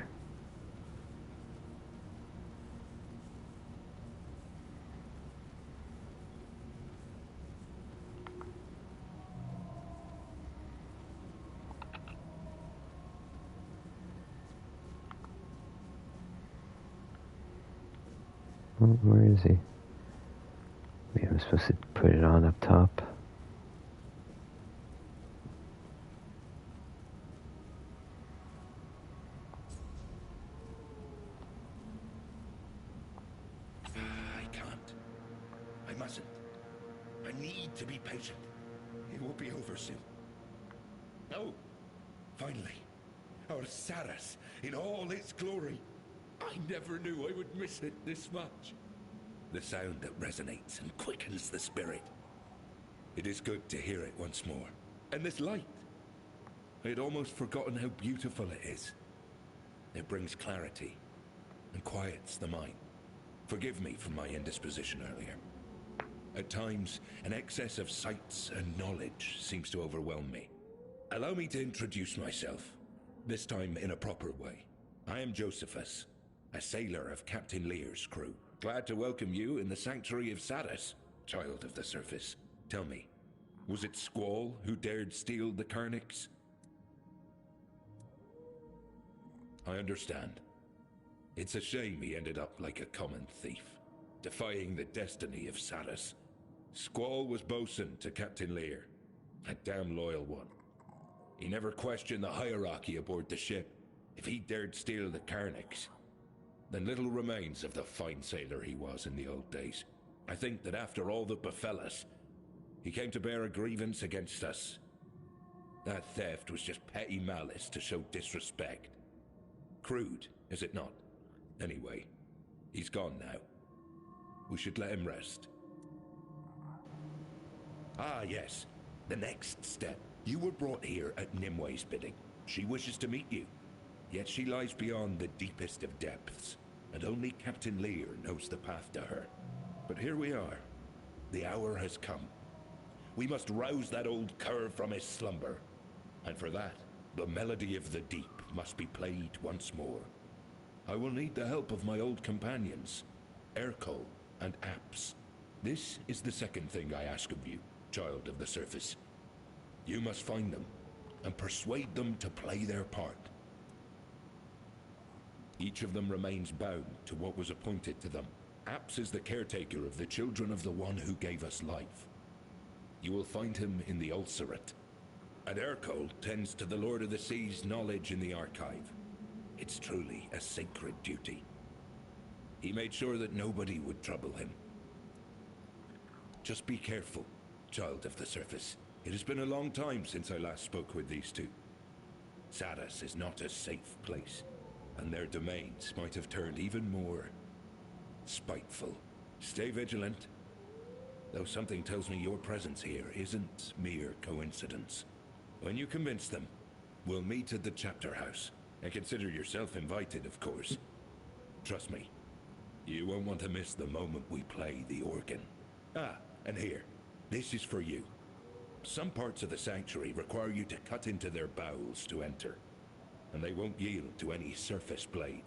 Oh, where is he? Maybe I'm supposed to put it on up top. I can't. I mustn't. I need to be patient. It will be over soon. Oh, finally. Our Sarras in all its glory. I never knew I would miss it this much. The sound that resonates and quickens the spirit. It is good to hear it once more. And this light. I had almost forgotten how beautiful it is. It brings clarity and quiets the mind. Forgive me for my indisposition earlier. At times, an excess of sights and knowledge seems to overwhelm me. Allow me to introduce myself, this time in a proper way. I am Josephus, a sailor of Captain Lear's crew. Glad to welcome you in the sanctuary of Sarras, child of the surface. Tell me, was it Squall who dared steal the Carnix? I understand. It's a shame he ended up like a common thief, defying the destiny of Sarras. Squall was bosun to Captain Lear, a damn loyal one. He never questioned the hierarchy aboard the ship. If he dared steal the Carnix, then little remains of the fine sailor he was in the old days. I think that after all that befell us, he came to bear a grievance against us. That theft was just petty malice to show disrespect. Crude, is it not? Anyway, he's gone now. We should let him rest. Ah, yes. The next step. You were brought here at Nimwe's bidding. She wishes to meet you. Yet she lies beyond the deepest of depths, and only Captain Lear knows the path to her. But here we are. The hour has come. We must rouse that old cur from his slumber. And for that, the melody of the deep must be played once more. I will need the help of my old companions, Ercol and Apps. This is the second thing I ask of you, child of the surface. You must find them and persuade them to play their part. Each of them remains bound to what was appointed to them. Apps is the caretaker of the children of the one who gave us life. You will find him in the Ulcerate. And Ercol tends to the Lord of the Sea's knowledge in the archive. It's truly a sacred duty. He made sure that nobody would trouble him. Just be careful, child of the surface. It has been a long time since I last spoke with these two. Sarras is not a safe place, and their domains might have turned even more spiteful. Stay vigilant, though something tells me your presence here isn't mere coincidence. When you convince them, we'll meet at the chapter house, and consider yourself invited, of course. Trust me, you won't want to miss the moment we play the organ. Ah, and here, this is for you. Some parts of the sanctuary require you to cut into their bowels to enter, and they won't yield to any surface blade.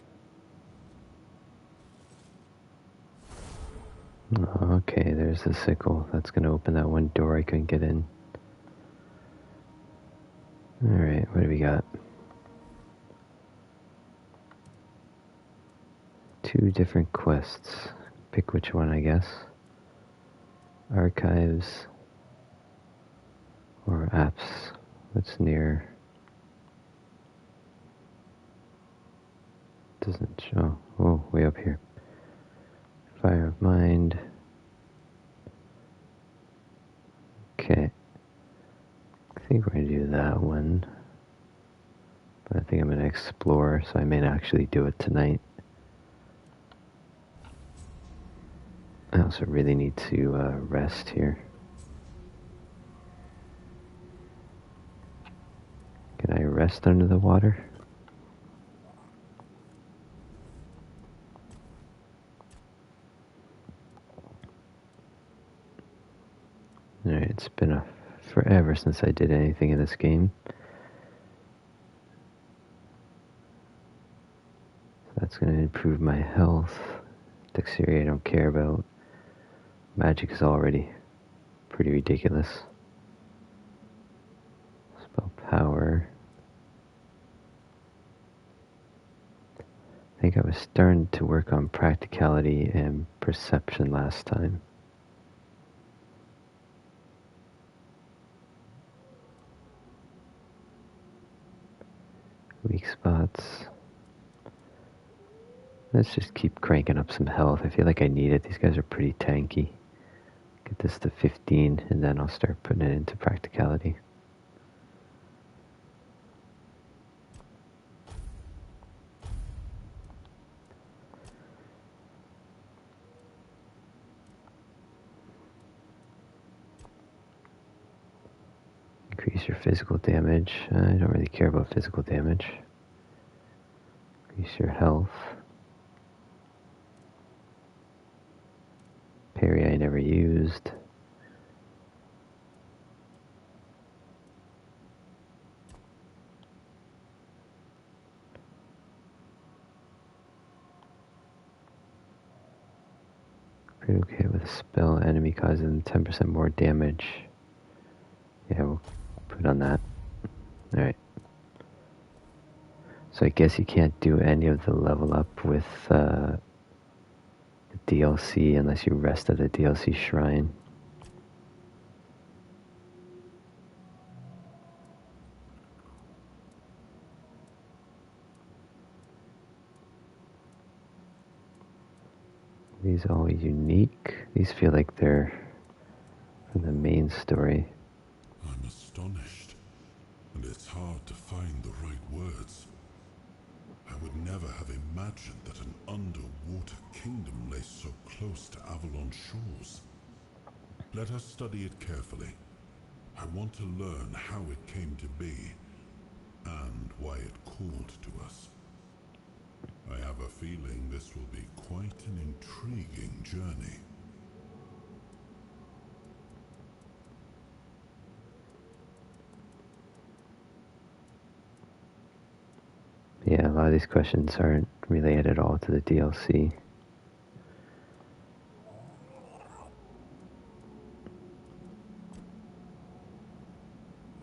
Okay, there's the sickle. That's going to open that one door I couldn't get in. Alright, what do we got? 2 different quests. Pick which one, I guess. Archives or apps. What's near? Doesn't show. Oh, way up here. Fire of Mind. Okay. I think we're going to do that one. But I think I'm going to explore, so I may not actually do it tonight. I also really need to rest here. Can I rest under the water? Alright, it's been forever since I did anything in this game. That's going to improve my health. Dexterity I don't care about. Magic is already pretty ridiculous. Spell power. I think I was starting to work on practicality and perception last time. Weak spots. Let's just keep cranking up some health. I feel like I need it. These guys are pretty tanky. Get this to 15, and then I'll start putting it into practicality. Increase your physical damage. I don't really care about physical damage. Increase your health. Parry I never used. Pretty okay with a spell. Enemy causes them 10% more damage. Yeah, we'll put on that. Alright. So I guess you can't do any of the level up with the DLC unless you rest at the DLC shrine. These are all unique. These feel like they're from the main story. I'm astonished, and it's hard to find the right words. I would never have imagined that an underwater kingdom lay so close to Avalon shores. Let us study it carefully. I want to learn how it came to be, and why it called to us. I have a feeling this will be quite an intriguing journey. Yeah, a lot of these questions aren't related at all to the DLC.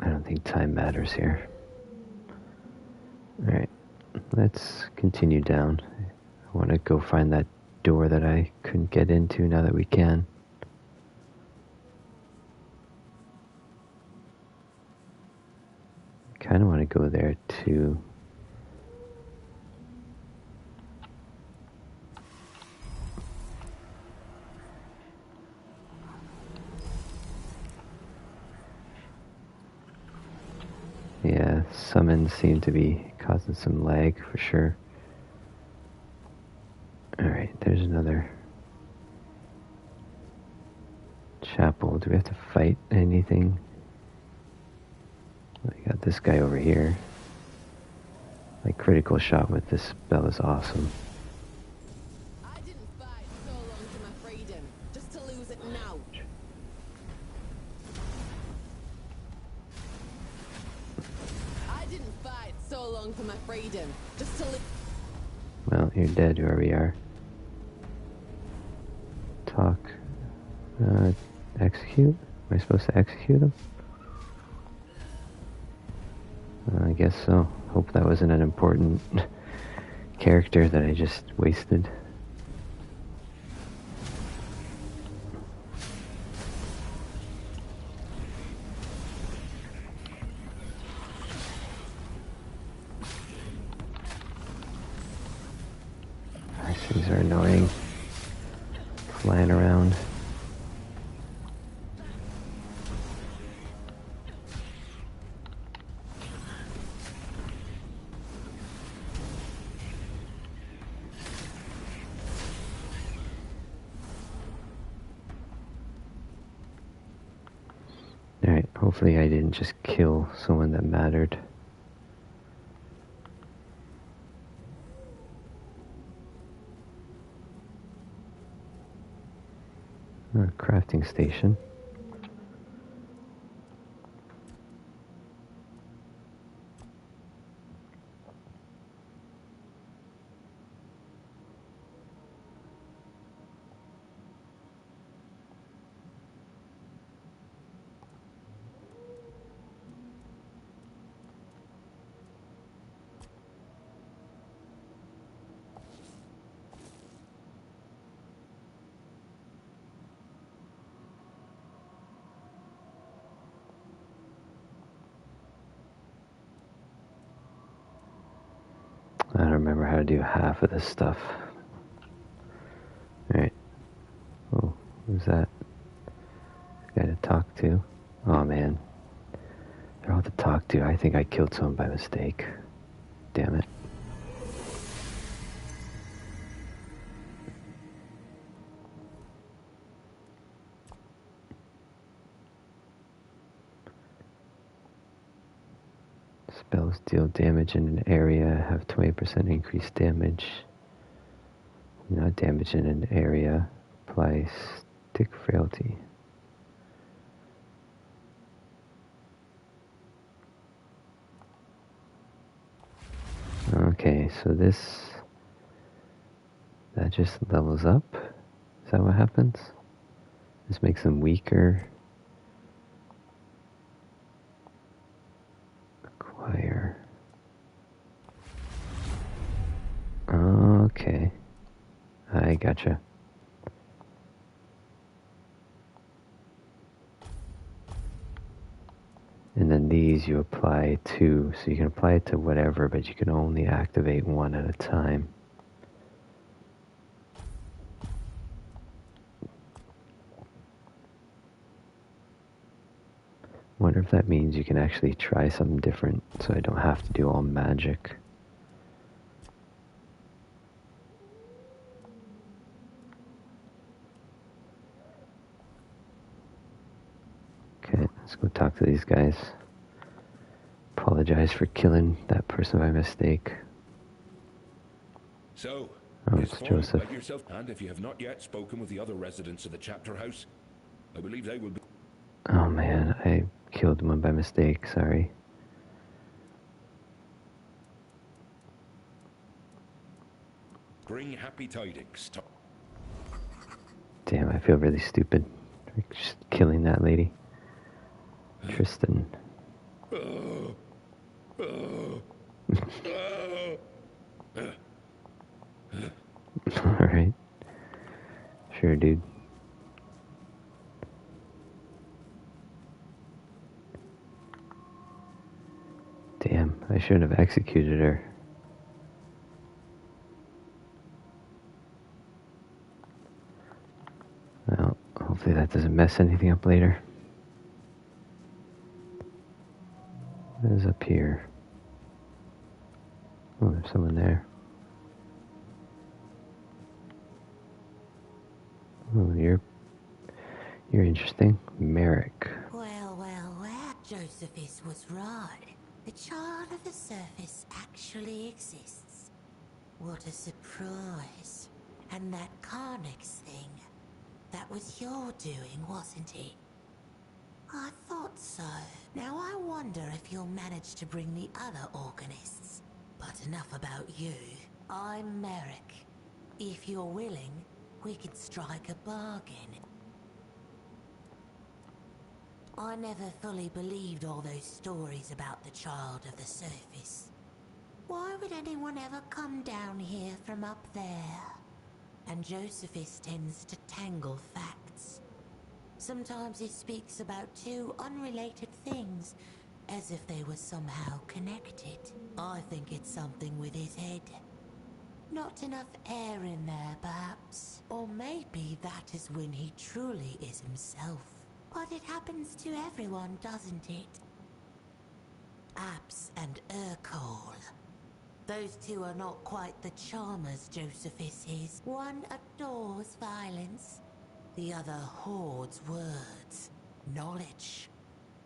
I don't think time matters here. Alright, let's continue down. I want to go find that door that I couldn't get into now that we can. Kind of want to go there too. Yeah, summons seem to be causing some lag for sure. Alright, there's another chapel. Do we have to fight anything? We got this guy over here. My critical shot with this spell is awesome. I didn't fight so long for my freedom, just to lose it now. I didn't fight so long for my freedom, just to Well, you're dead, whoever you are. Talk. Execute? Am I supposed to execute him? I guess so. Hope that wasn't an important character that I just wasted. These things are annoying. Flying around. Alright, hopefully I didn't just kill someone that mattered. Crafting station. I don't remember how to do half of this stuff. Alright. Oh, who's that? Guy to talk to? Oh man. They're all to talk to. I think I killed someone by mistake. Damn it. Spells deal damage in an area, have 20% increased damage. Not damage in an area. Apply stick frailty. Okay, so that just levels up? Is that what happens? This makes them weaker. Acquire. Okay. I gotcha. And then these you apply to, so you can apply it to whatever, but you can only activate one at a time. Wonder if that means you can actually try something different, so I don't have to do all magic. Let's go talk to these guys. Apologize for killing that person by mistake. So, Oh, is it's Fall Joseph. like yourself? And if you have not yet spoken with the other residents of the chapter house, I believe they will be... Oh man, I killed one by mistake, sorry. Bring happy tidings. Damn, I feel really stupid for just killing that lady. Tristan. Alright. Sure, dude. Damn, I shouldn't have executed her. Well, hopefully that doesn't mess anything up later. What is up here? Oh, there's someone there. Oh, you're interesting. Merrick. Well, well, well. Josephus was right. The child of the surface actually exists. What a surprise. And that Carnix thing, that was your doing, wasn't it? I thought so. Now I wonder if you'll manage to bring the other Organists. But enough about you. I'm Merrick. If you're willing, we can strike a bargain. I never fully believed all those stories about the child of the surface. Why would anyone ever come down here from up there? And Josephus tends to tangle facts. Sometimes he speaks about two unrelated things, as if they were somehow connected. I think it's something with his head. Not enough air in there, perhaps. Or maybe that is when he truly is himself. But it happens to everyone, doesn't it? Abs and Urkol. Those two are not quite the charmers Josephus is. One adores violence, the other hoards words, knowledge.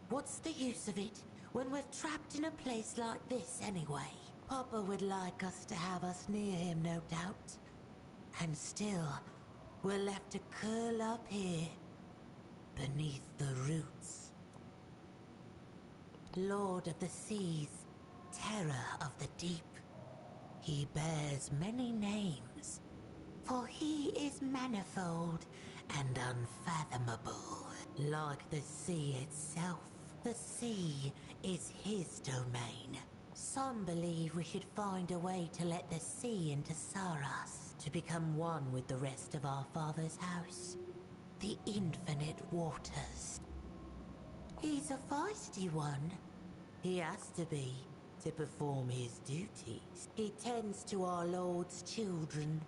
What's the use of it when we're trapped in a place like this anyway? Papa would like us to have us near him, no doubt. And still, we're left to curl up here, beneath the roots. Lord of the seas, terror of the deep. He bears many names, for he is manifold and unfathomable. Like the sea itself, the sea is his domain. Some believe we should find a way to let the sea into Sarras, to become one with the rest of our father's house. The infinite waters. He's a feisty one. He has to be, to perform his duties. He tends to our Lord's children,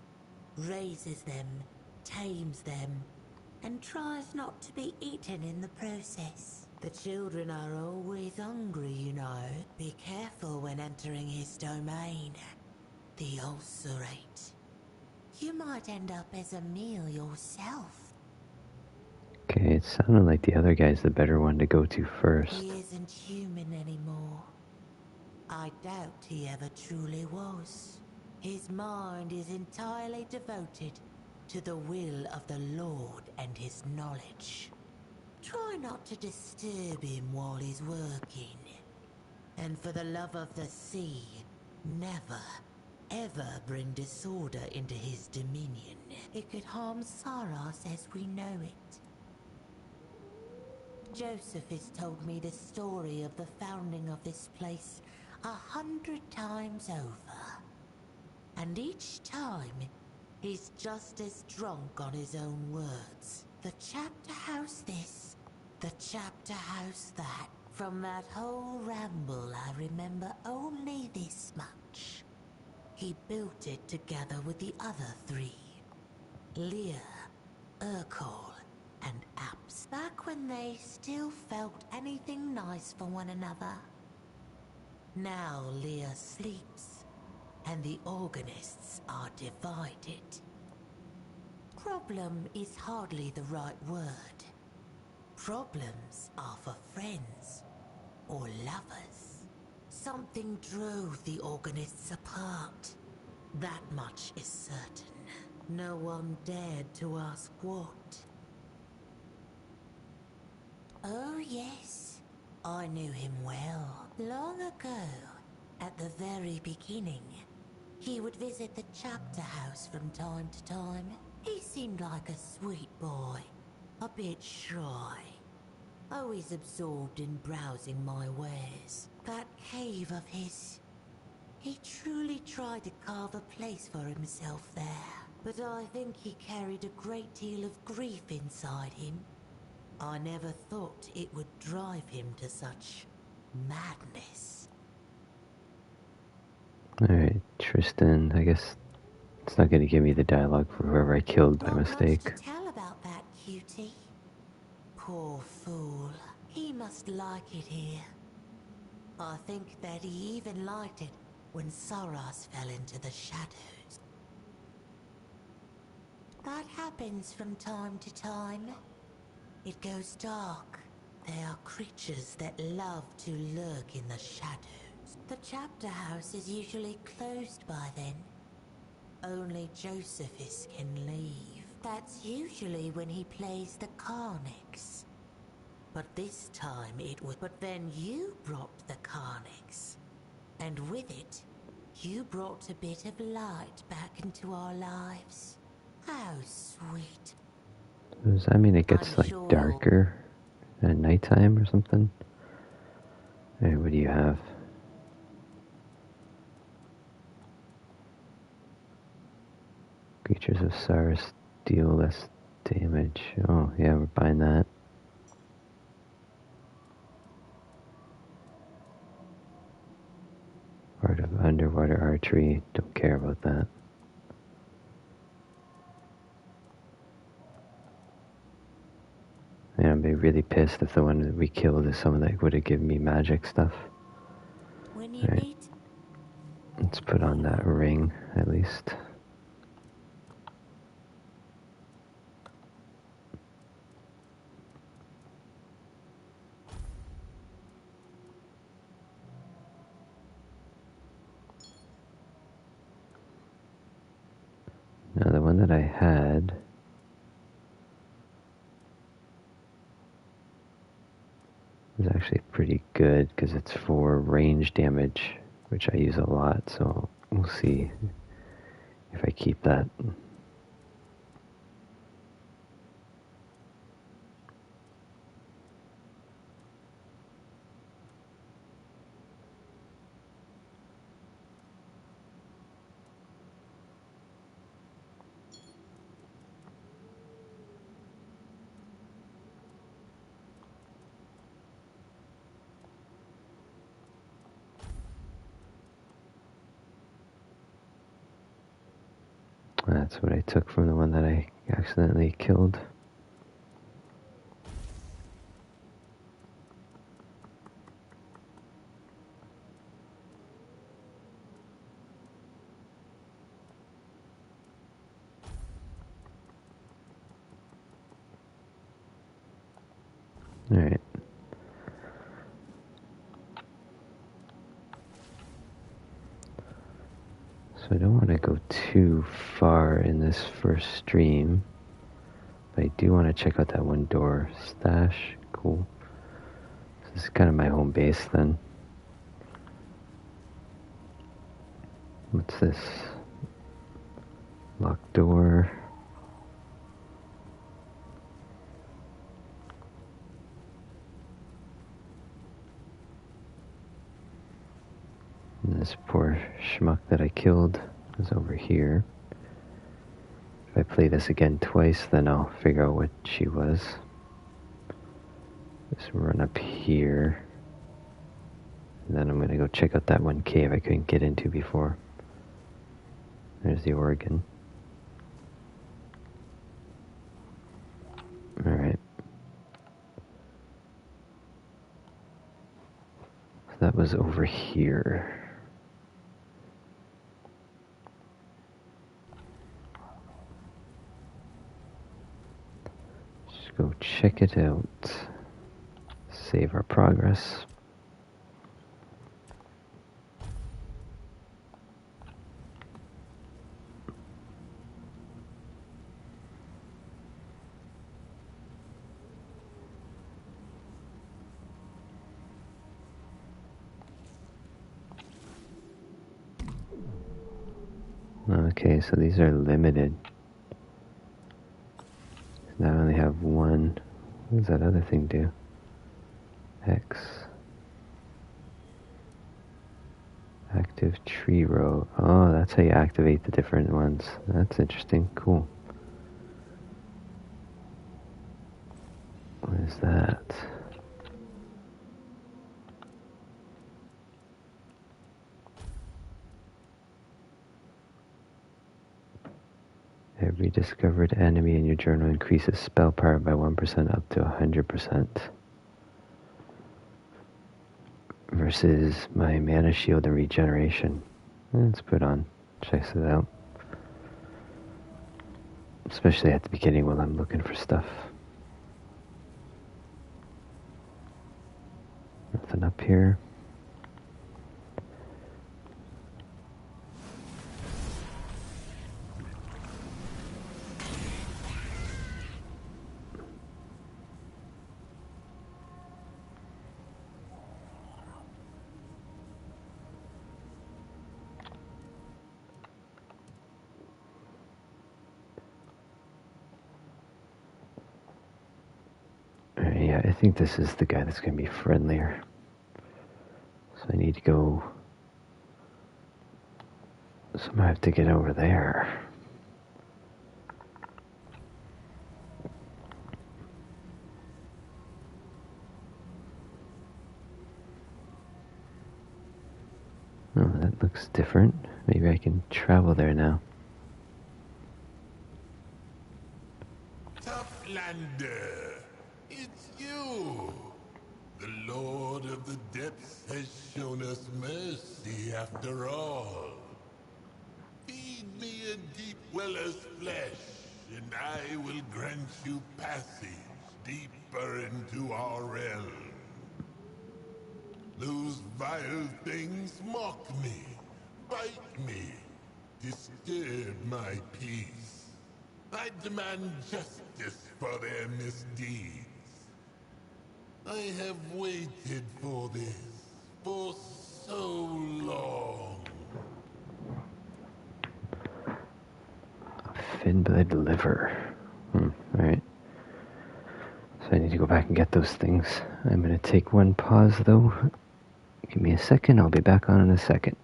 raises them, tames them, and tries not to be eaten in the process. The children are always hungry, you know. Be careful when entering his domain. The ulcerate. You might end up as a meal yourself. Okay, it sounded like the other guy's the better one to go to first. He isn't human anymore. I doubt he ever truly was. His mind is entirely devoted to the will of the Lord and his knowledge. Try not to disturb him while he's working. And for the love of the sea, never, ever bring disorder into his dominion. It could harm Sarras as we know it. Joseph has told me the story of the founding of this place 100 times over. And each time, he's just as drunk on his own words. The chapter house this, the chapter house that. From that whole ramble, I remember only this much. He built it together with the other three. Lear, Urkol, and Abs. Back when they still felt anything nice for one another. Now Lear sleeps, and the Organists are divided. Problem is hardly the right word. problems are for friends or lovers. Something drove the Organists apart. That much is certain. No one dared to ask what. Oh yes, I knew him well. Long ago, at the very beginning, he would visit the chapter house from time to time. He seemed like a sweet boy, a bit shy, always absorbed in browsing my wares. That cave of his, he truly tried to carve a place for himself there. But I think he carried a great deal of grief inside him. I never thought it would drive him to such madness. Alright, Tristan, I guess it's not going to give me the dialogue for whoever I killed by mistake. Not much to tell about that, cutie. Poor fool. He must like it here. I think that he even liked it when Sarras fell into the shadows. That happens from time to time. It goes dark. There are creatures that love to lurk in the shadows. The chapter house is usually closed by then. Only Josephus can leave. That's usually when he plays the Carnix. But this time it was... But then you brought the Carnix. And with it, you brought a bit of light back into our lives. How sweet. Does that mean it gets like darker at nighttime or something? Alright, what do you have? Creatures of Sarras deal less damage. Oh, yeah, we're buying that. Art of underwater archery. Don't care about that. Man, I'd be really pissed if the one that we killed is someone that would have given me magic stuff. When you need... Let's put on that ring, at least. Now, the one that I had... is actually pretty good because it's for range damage, which I use a lot, so we'll see if I keep that. That's what I took from the one that I accidentally killed. Alright. So I don't want to go too far in this first stream, but I do want to check out that one door. Stash, cool. So this is kind of my home base then. What's this? Locked door. And this poor schmuck that I killed is over here. If I play this again twice, then I'll figure out what she was. Just run up here. And then I'm going to go check out that one cave I couldn't get into before. There's the organ. Alright. So that was over here. Just go check it out. Save our progress. Okay, so these are limited. Now I only have one. What does that other thing do? X. Active tree row. Oh, that's how you activate the different ones. That's interesting. Cool. What is that? Every discovered enemy in your journal increases spell power by 1% up to 100%. Versus my mana shield and regeneration. Let's put on. Checks it out. Especially at the beginning when I'm looking for stuff. Nothing up here. Yeah, I think this is the guy that's going to be friendlier. So I need to go... Somehow I have to get over there. Oh, that looks different. Maybe I can travel there now. Tophlander, it's you! The Lord of the Depths has shown us mercy after all. Feed me a deep weller's flesh, and I will grant you passage deeper into our realm. Those vile things mock me, bite me, disturb my peace. I demand justice for their misdeeds. I have waited for this for so long. Fin-blade liver. Alright. So I need to go back and get those things. I'm going to take one pause though. Give me a second, I'll be back on in a second.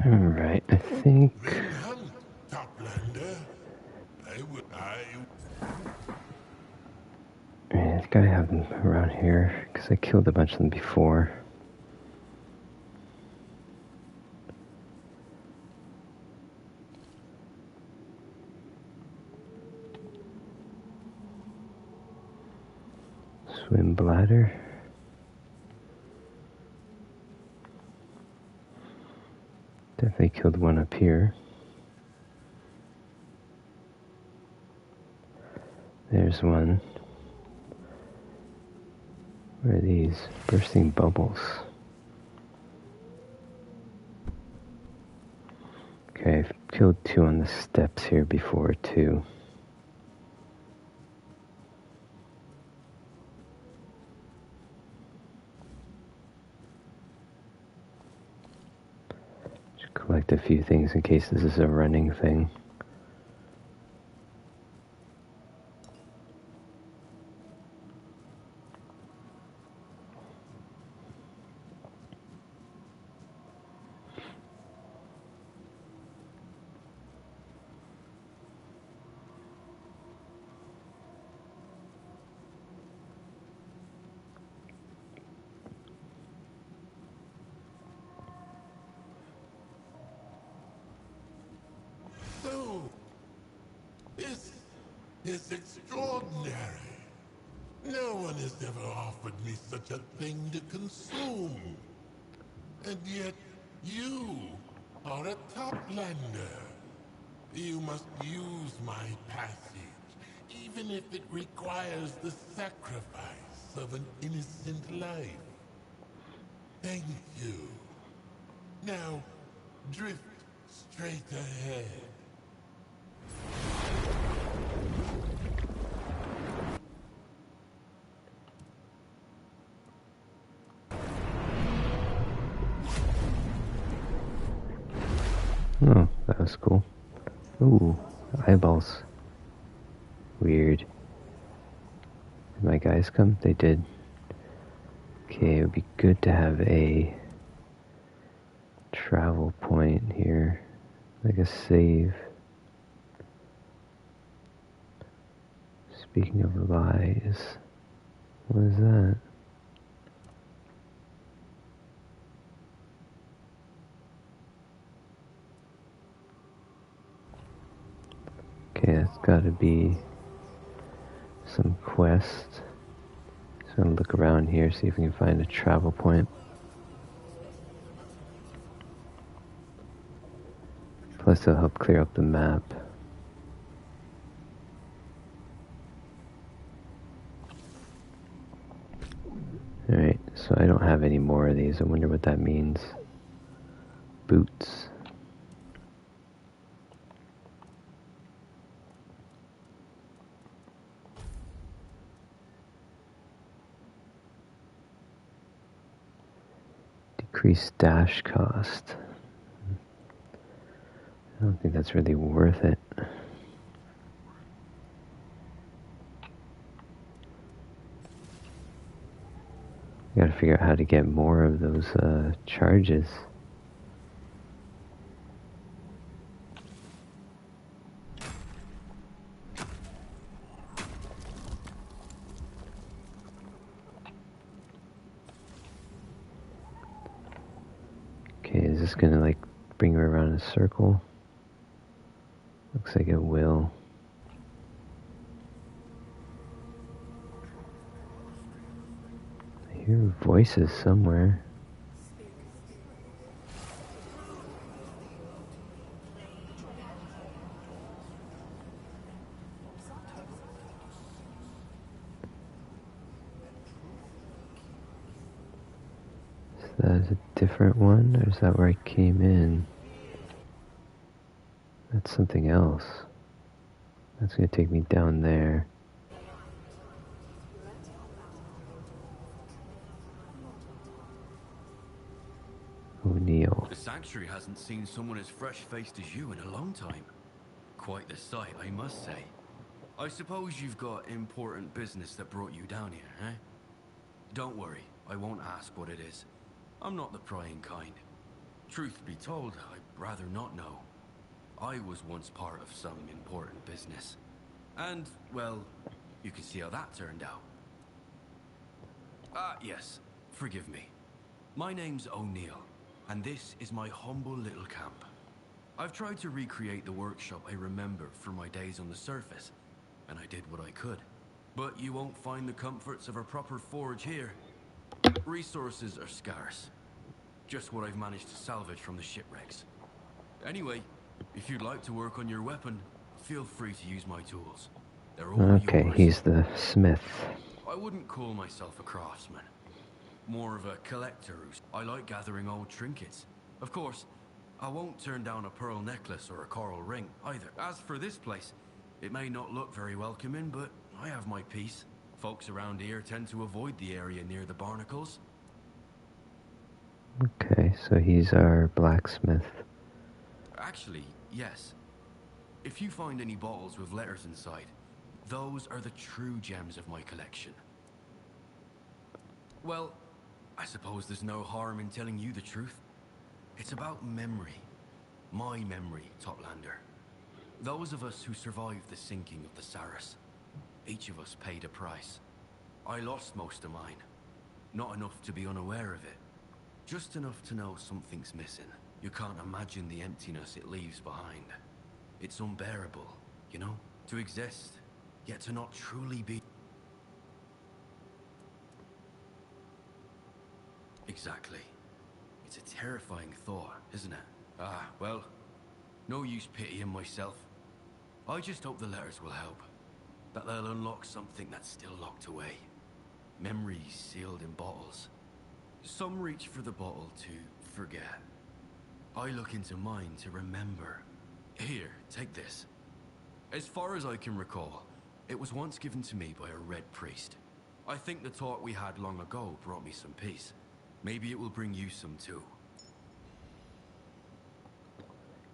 Alright, I think... Toplander, I think I have them around here, because I killed a bunch of them before. Swim bladder. Definitely killed one up here. There's one. What are these? Bursting bubbles. Okay, I've killed 2 on the steps here before, too. Should collect a few things in case this is a running thing. So, this is extraordinary. No one has ever offered me such a thing to consume. And yet, you are a toplander. You must use my passage, even if it requires the sacrifice of an innocent life. Thank you. Now, drift straight ahead. Oh, that was cool. Ooh, eyeballs. Weird. Did my guys come? They did. Okay, it would be good to have a travel point here. Like a save. Speaking of lies. What is that? Okay, that's gotta be some quest. Just gonna look around here, see if we can find a travel point. Plus it'll help clear up the map. Alright, so I don't have any more of these. I wonder what that means. Boots. Decreased dash cost. I don't think that's really worth it. Gotta figure out how to get more of those charges. Okay, is this gonna like bring her around in a circle? Looks like it will. I hear voices somewhere. Is that a different one, or is that where I came in? That's something else. That's gonna take me down there. O'Neill. The sanctuary hasn't seen someone as fresh-faced as you in a long time. Quite the sight, I must say. I suppose you've got important business that brought you down here, eh? Don't worry, I won't ask what it is. I'm not the prying kind. Truth be told, I'd rather not know. I was once part of some important business. And, well, you can see how that turned out. Ah, yes, forgive me. My name's O'Neill, and this is my humble little camp. I've tried to recreate the workshop I remember from my days on the surface, and I did what I could. But you won't find the comforts of a proper forge here. Resources are scarce. Just what I've managed to salvage from the shipwrecks. Anyway, if you'd like to work on your weapon, feel free to use my tools. They're all Okay, yours. he's the smith. I wouldn't call myself a craftsman. More of a collector. I like gathering old trinkets. Of course, I won't turn down a pearl necklace or a coral ring, either. As for this place, it may not look very welcoming, but I have my peace. Folks around here tend to avoid the area near the barnacles. Okay, so he's our blacksmith. Actually, yes. If you find any bottles with letters inside, those are the true gems of my collection. Well, I suppose there's no harm in telling you the truth. It's about memory. My memory, Toplander. Those of us who survived the sinking of the Sarras. Each of us paid a price. I lost most of mine. Not enough to be unaware of it. Just enough to know something's missing. You can't imagine the emptiness it leaves behind. It's unbearable, you know? To exist, yet to not truly be. Exactly. It's a terrifying thought, isn't it? Ah, well, no use pitying myself. I just hope the letters will help. That they'll unlock something that's still locked away. Memories sealed in bottles. Some reach for the bottle to forget. I look into mine to remember. Here, take this. As far as I can recall, it was once given to me by a red priest. I think the talk we had long ago brought me some peace. Maybe it will bring you some too.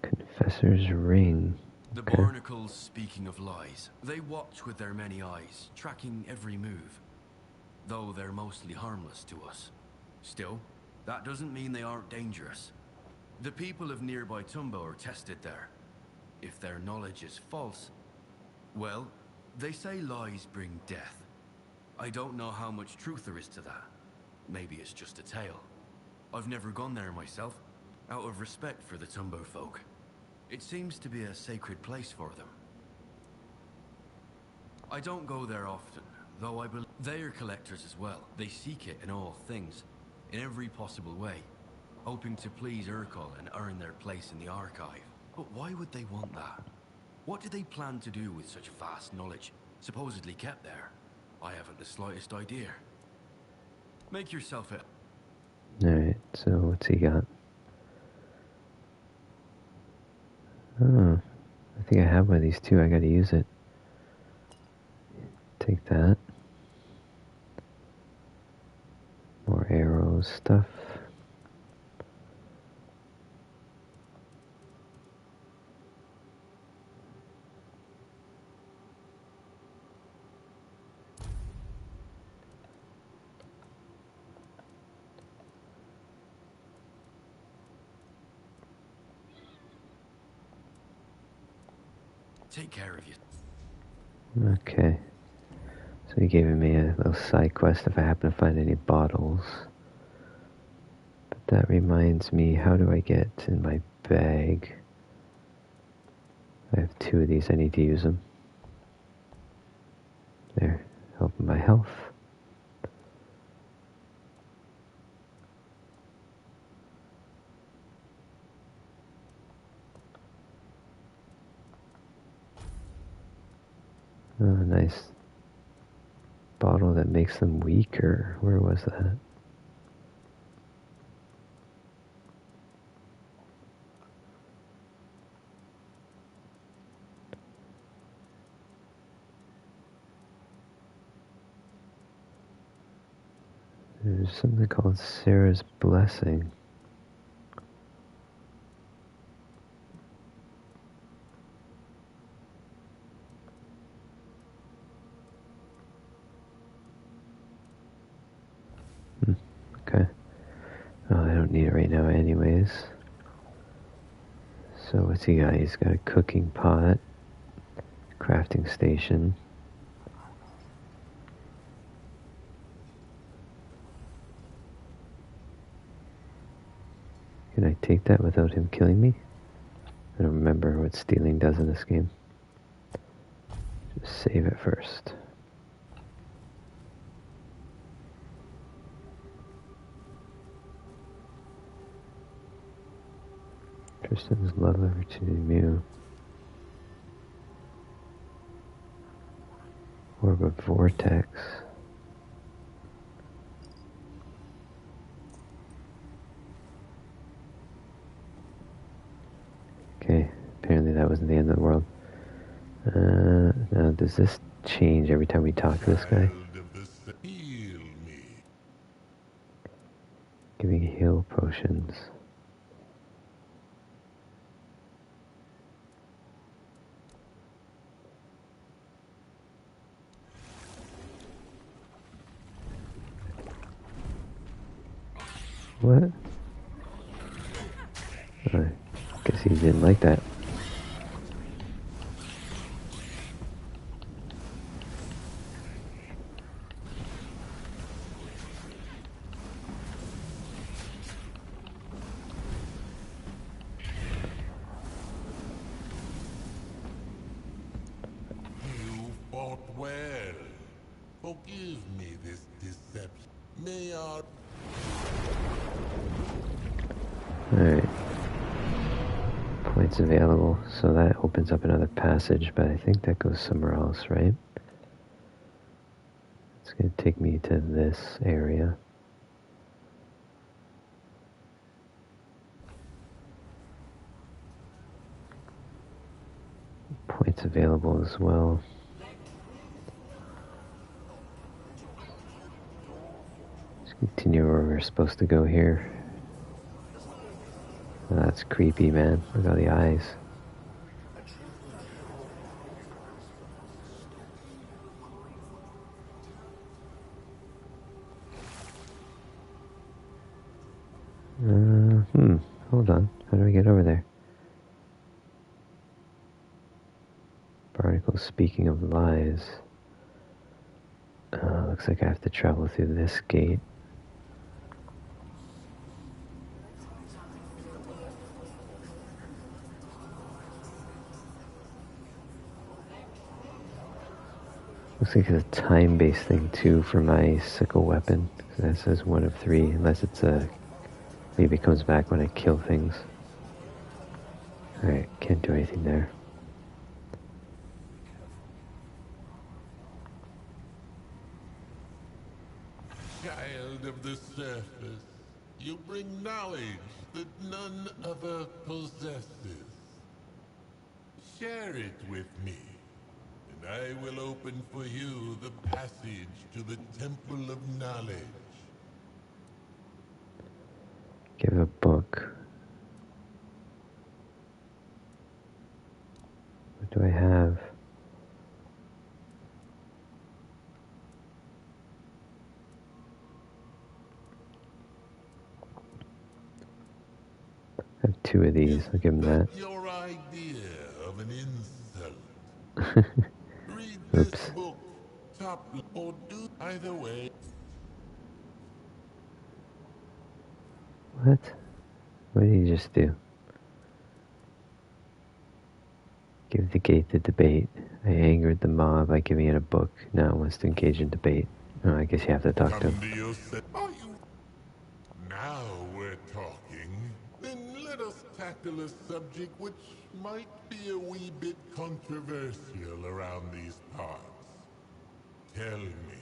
Confessor's ring. The Okay. barnacles, speaking of lies, they watch with their many eyes, tracking every move. Though they're mostly harmless to us. Still, that doesn't mean they aren't dangerous. The people of nearby Tumbo are tested there. If their knowledge is false, well, they say lies bring death. I don't know how much truth there is to that. Maybe it's just a tale. I've never gone there myself, out of respect for the Tumbo folk. It seems to be a sacred place for them. I don't go there often, though I believe they are collectors as well. They seek it in all things, in every possible way, hoping to please Urkel and earn their place in the archive. But why would they want that? What do they plan to do with such vast knowledge, supposedly kept there? I haven't the slightest idea. Make yourself at... Alright, so what's he got? Oh, I think I have one of these too. I gotta use it. Take that. More arrows, stuff. Take care of you. Okay. So he gave me a little side quest if I happen to find any bottles. But that reminds me, how do I get in my bag? I have 2 of these, I need to use them. There, helping my health. Oh, nice bottle that makes them weaker. Where was that? There's something called Sarras Blessing. Okay. Well, I don't need it right now anyways. So what's he got? He's got a cooking pot, crafting station. Can I take that without him killing me? I don't remember what stealing does in this game. Just save it first. Tristan's love opportunity Mew. Orb of Vortex. to the end of the world. Now, does this change every time we talk to this guy? Giving heal potions. What? I guess he didn't like that. You fought well. Forgive me this deception. May our... Alright. Points available, so that opens up another passage, but I think that goes somewhere else, right? It's going to take me to this area. Points available as well. Let's continue where we're supposed to go here. Oh, that's creepy, man. Look at all the eyes. Hold on. How do I get over there? Article speaking of lies. Looks like I have to travel through this gate. Looks like it's a time-based thing too for my sickle weapon. That says 1 of 3, unless it's a... Maybe it comes back when I kill things. Alright, can't do anything there. Child of the surface, you bring knowledge that none other possesses. Share it with me, and I will open for you the passage to the Temple of Knowledge. Give a book. What do I have? I have 2 of these. I'll give him that. Your idea of an insult. Read this Oops. book, top or do either way. What? What did he just do? Give the gate the debate. I angered the mob by giving it a book. Now it wants to engage in debate. Oh, I guess you have to talk to him. Now we're talking. Then let us tackle a subject which might be a wee bit controversial around these parts. Tell me,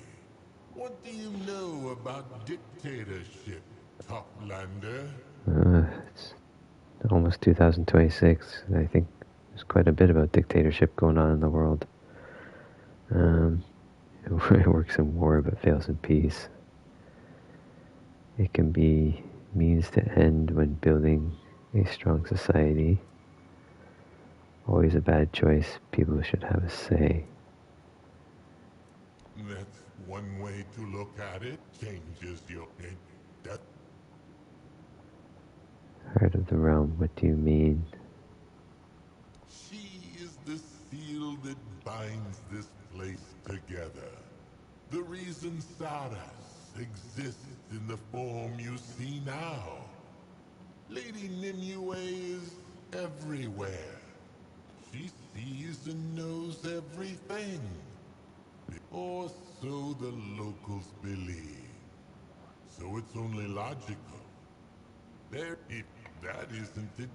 what do you know about dictatorship, Toplander? It's almost 2026. I think there's quite a bit about dictatorship going on in the world. It works in war but fails in peace. It can be means to end when building a strong society. Always a bad choice. People should have a say. That's one way to look at it. Changes your name. Heart of the realm, what do you mean? She is the seal that binds this place together. The reason Sarras exists in the form you see now. Lady Nimue is everywhere. She sees and knows everything. Or so the locals believe. So it's only logical. If that isn't it.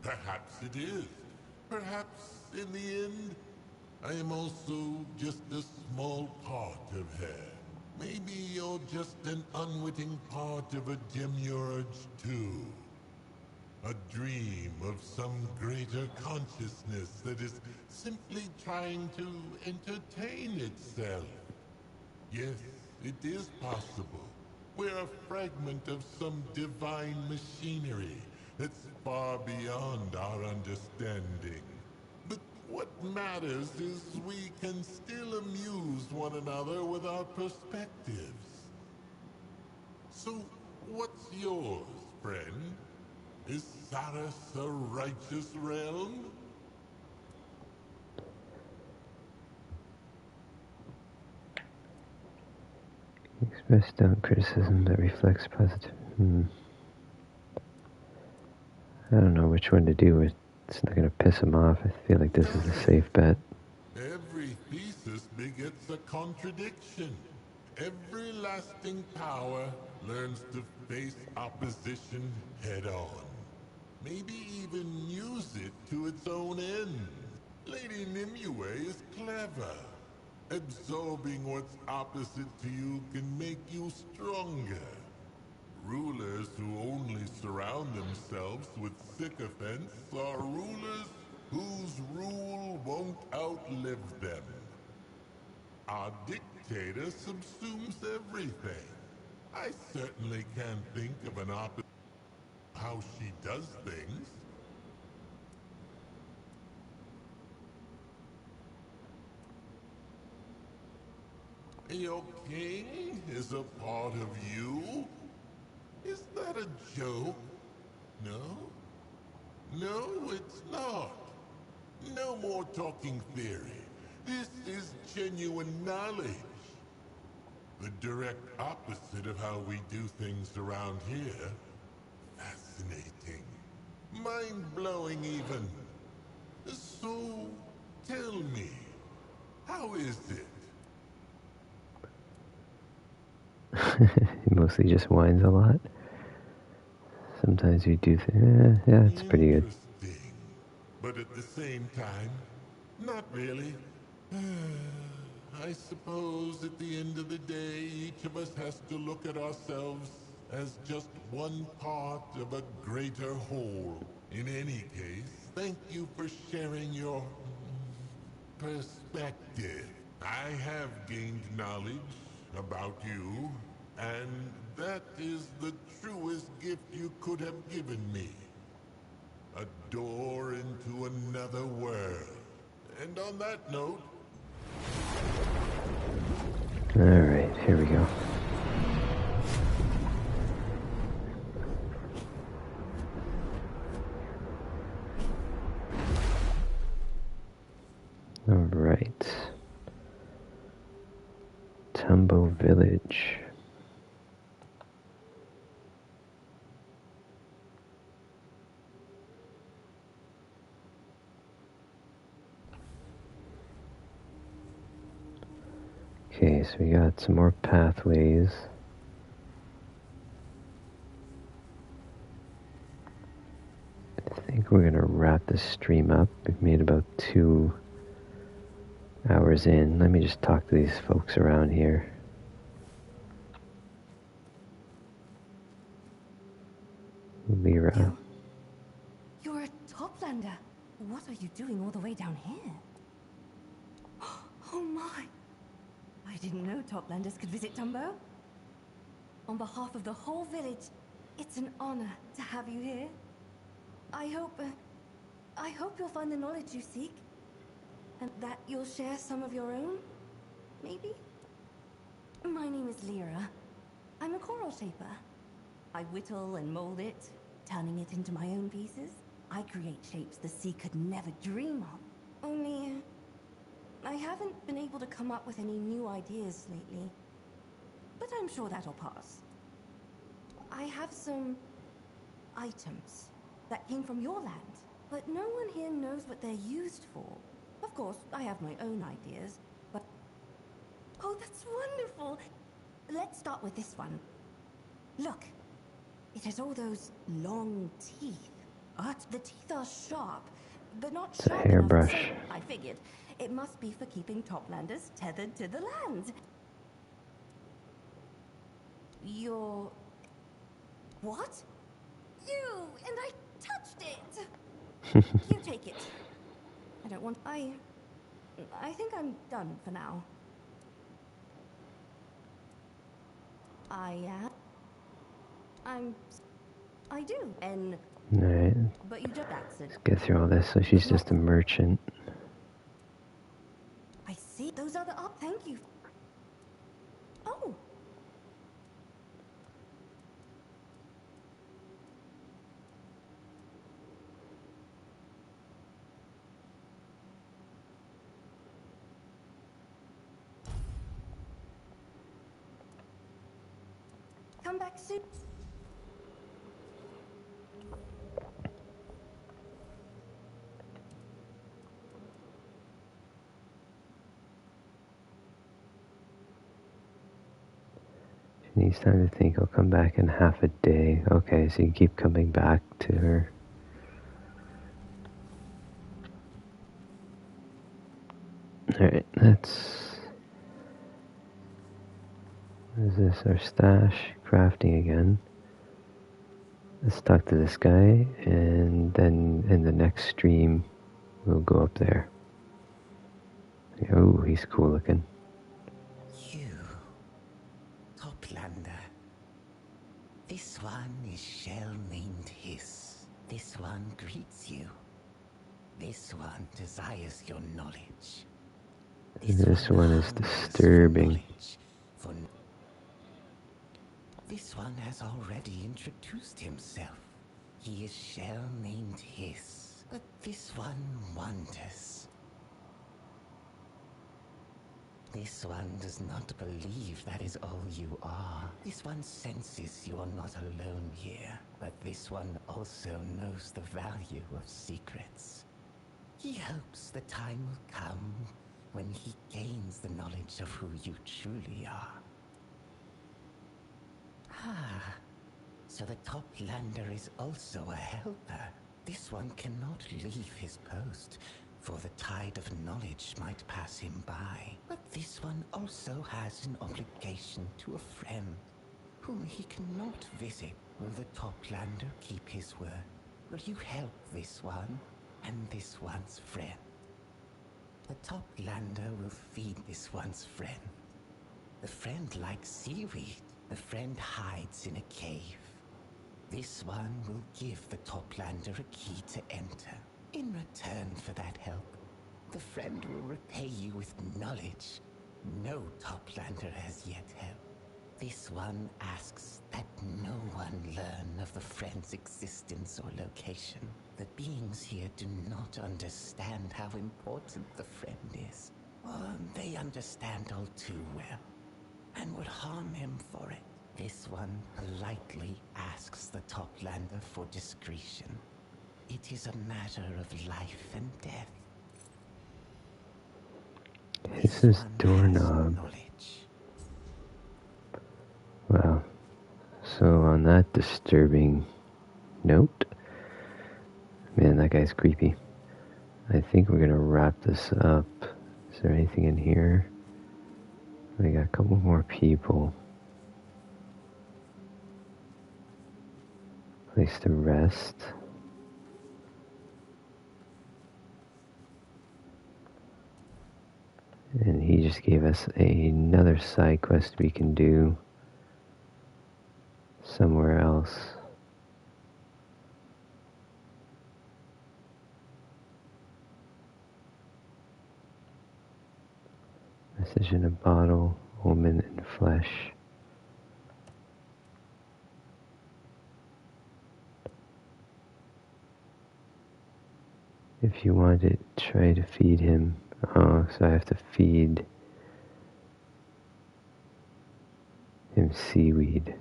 Perhaps it is. Perhaps in the end, I am also just a small part of her. Maybe you're just an unwitting part of a demiurge too. A dream of some greater consciousness that is simply trying to entertain itself. Yes, it is possible. We're a fragment of some divine machinery that's far beyond our understanding. But what matters is we can still amuse one another with our perspectives. So, what's yours, friend? Is Sarras a righteous realm? Express down criticism that reflects positive. I don't know which one to do. It's not going to piss him off. I feel like this is a safe bet. Every thesis begets a contradiction. Every lasting power learns to face opposition head-on. Maybe even use it to its own end. Lady Nimue is clever. Absorbing what's opposite to you can make you stronger. Rulers who only surround themselves with sycophants are rulers whose rule won't outlive them. Our dictator subsumes everything. I certainly can't think of an opposite how she does things. Your king is a part of you? Is that a joke? No? No, it's not. No more talking theory. This is genuine knowledge. The direct opposite of how we do things around here. Fascinating. Mind-blowing even. So, tell me, how is it? He mostly just whines a lot. Sometimes you do think, yeah, it's pretty good. Interesting. But at the same time, not really. I suppose at the end of the day, each of us has to look at ourselves as just one part of a greater whole. In any case, thank you for sharing your perspective. I have gained knowledge about you, and that is the truest gift you could have given me. A door into another world. And on that note... Alright, here we go. Alright. Tumbo Village. Okay, so we got some more pathways. I think we're gonna wrap this stream up. We've made about 2 hours in. Let me just talk to these folks around here. Lyra. You're a Toplander. What are you doing all the way down here? Oh my! I didn't know Toplanders could visit Tumbo. On behalf of the whole village, it's an honor to have you here. I hope you'll find the knowledge you seek, and that you'll share some of your own, maybe? My name is Lyra. I'm a coral shaper. I whittle and mold it, turning it into my own pieces. I create shapes the sea could never dream of. Only, I haven't been able to come up with any new ideas lately. But I'm sure that'll pass. I have some items that came from your land, but no one here knows what they're used for. Of course, I have my own ideas, but... Oh, that's wonderful! Let's start with this one. Look, it has all those long teeth. The teeth are sharp, but not It's a sharp enough, hairbrush. so I figured it must be for keeping Toplanders tethered to the land. You're... What? You! And I touched it! You take it. I don't want... I think I'm done for now. I do. And... Alright, But you just... That's it. let's get through all this. So she's just a merchant. I see. Those are the... Oh, thank you. Oh! Come back soon. She needs time to think. I'll come back in half a day. Okay, so you keep coming back to her. Alright, that's... What is this? Our stash. Crafting again. Let's talk to this guy, and then in the next stream, we'll go up there. Oh, he's cool looking. You, Toplander. This one is shell named Hiss. This one greets you. This one desires your knowledge. This one is disturbing. This one has already introduced himself. He is shell named Hiss, but this one wonders. This one does not believe that is all you are. This one senses you are not alone here, but this one also knows the value of secrets. He hopes the time will come when he gains the knowledge of who you truly are. Ah, so the Toplander is also a helper. This one cannot leave his post, for the tide of knowledge might pass him by. But this one also has an obligation to a friend, whom he cannot visit. Will the Toplander keep his word? Will you help this one and this one's friend? The Toplander will feed this one's friend. The friend likes seaweed. The friend hides in a cave. This one will give the Toplander a key to enter. In return for that help, the friend will repay you with knowledge no Toplander has yet held. This one asks that no one learn of the friend's existence or location. The beings here do not understand how important the friend is. They understand all too well, and would harm him for it. This one politely asks the Toplander for discretion. It is a matter of life and death. This is doorknob. Wow. So on that disturbing note, man, that guy's creepy. I think we're gonna wrap this up. Is there anything in here? We got a couple more people. Place to rest. And he just gave us another side quest we can do somewhere else. Message in a bottle, woman in flesh. If you want it, try to feed him. Oh, so I have to feed him seaweed.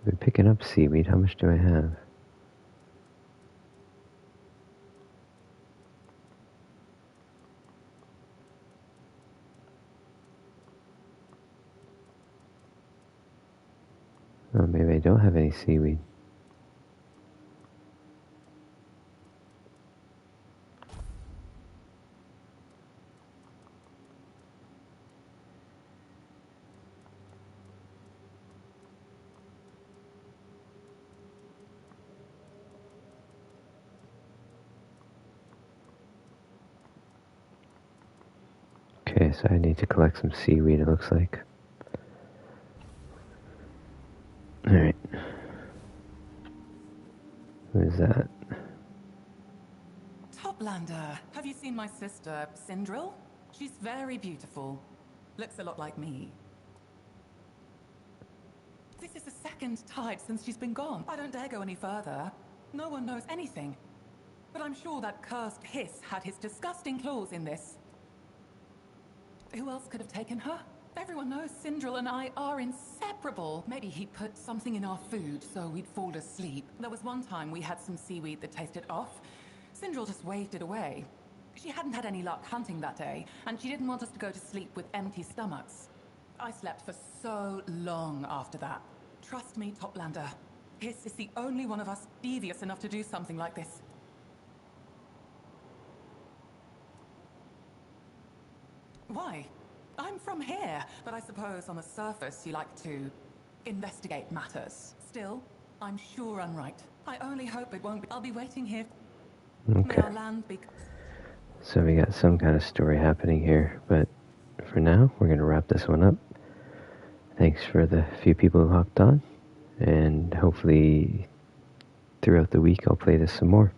We're picking up seaweed. How much do I have? Oh, maybe I don't have any seaweed. Okay, so I need to collect some seaweed, it looks like. Alright. Who is that? Toplander, have you seen my sister, Sindril? She's very beautiful. Looks a lot like me. This is the second tide since she's been gone. I don't dare go any further. No one knows anything. But I'm sure that cursed Hiss had his disgusting claws in this. Who else could have taken her? Everyone knows Sindril and I are inseparable. Maybe he put something in our food so we'd fall asleep. There was one time we had some seaweed that tasted off. Sindril just waved it away. She hadn't had any luck hunting that day, and she didn't want us to go to sleep with empty stomachs. I slept for so long after that. Trust me, Toplander. Hiss is the only one of us devious enough to do something like this. Why? I'm from here, but I suppose on the surface you like to investigate matters. Still, I'm sure I'm right. I only hope it won't be. I'll be waiting here. Okay. May our land be... So we got some kind of story happening here, but for now, we're going to wrap this one up. Thanks for the few people who hopped on, and hopefully throughout the week I'll play this some more.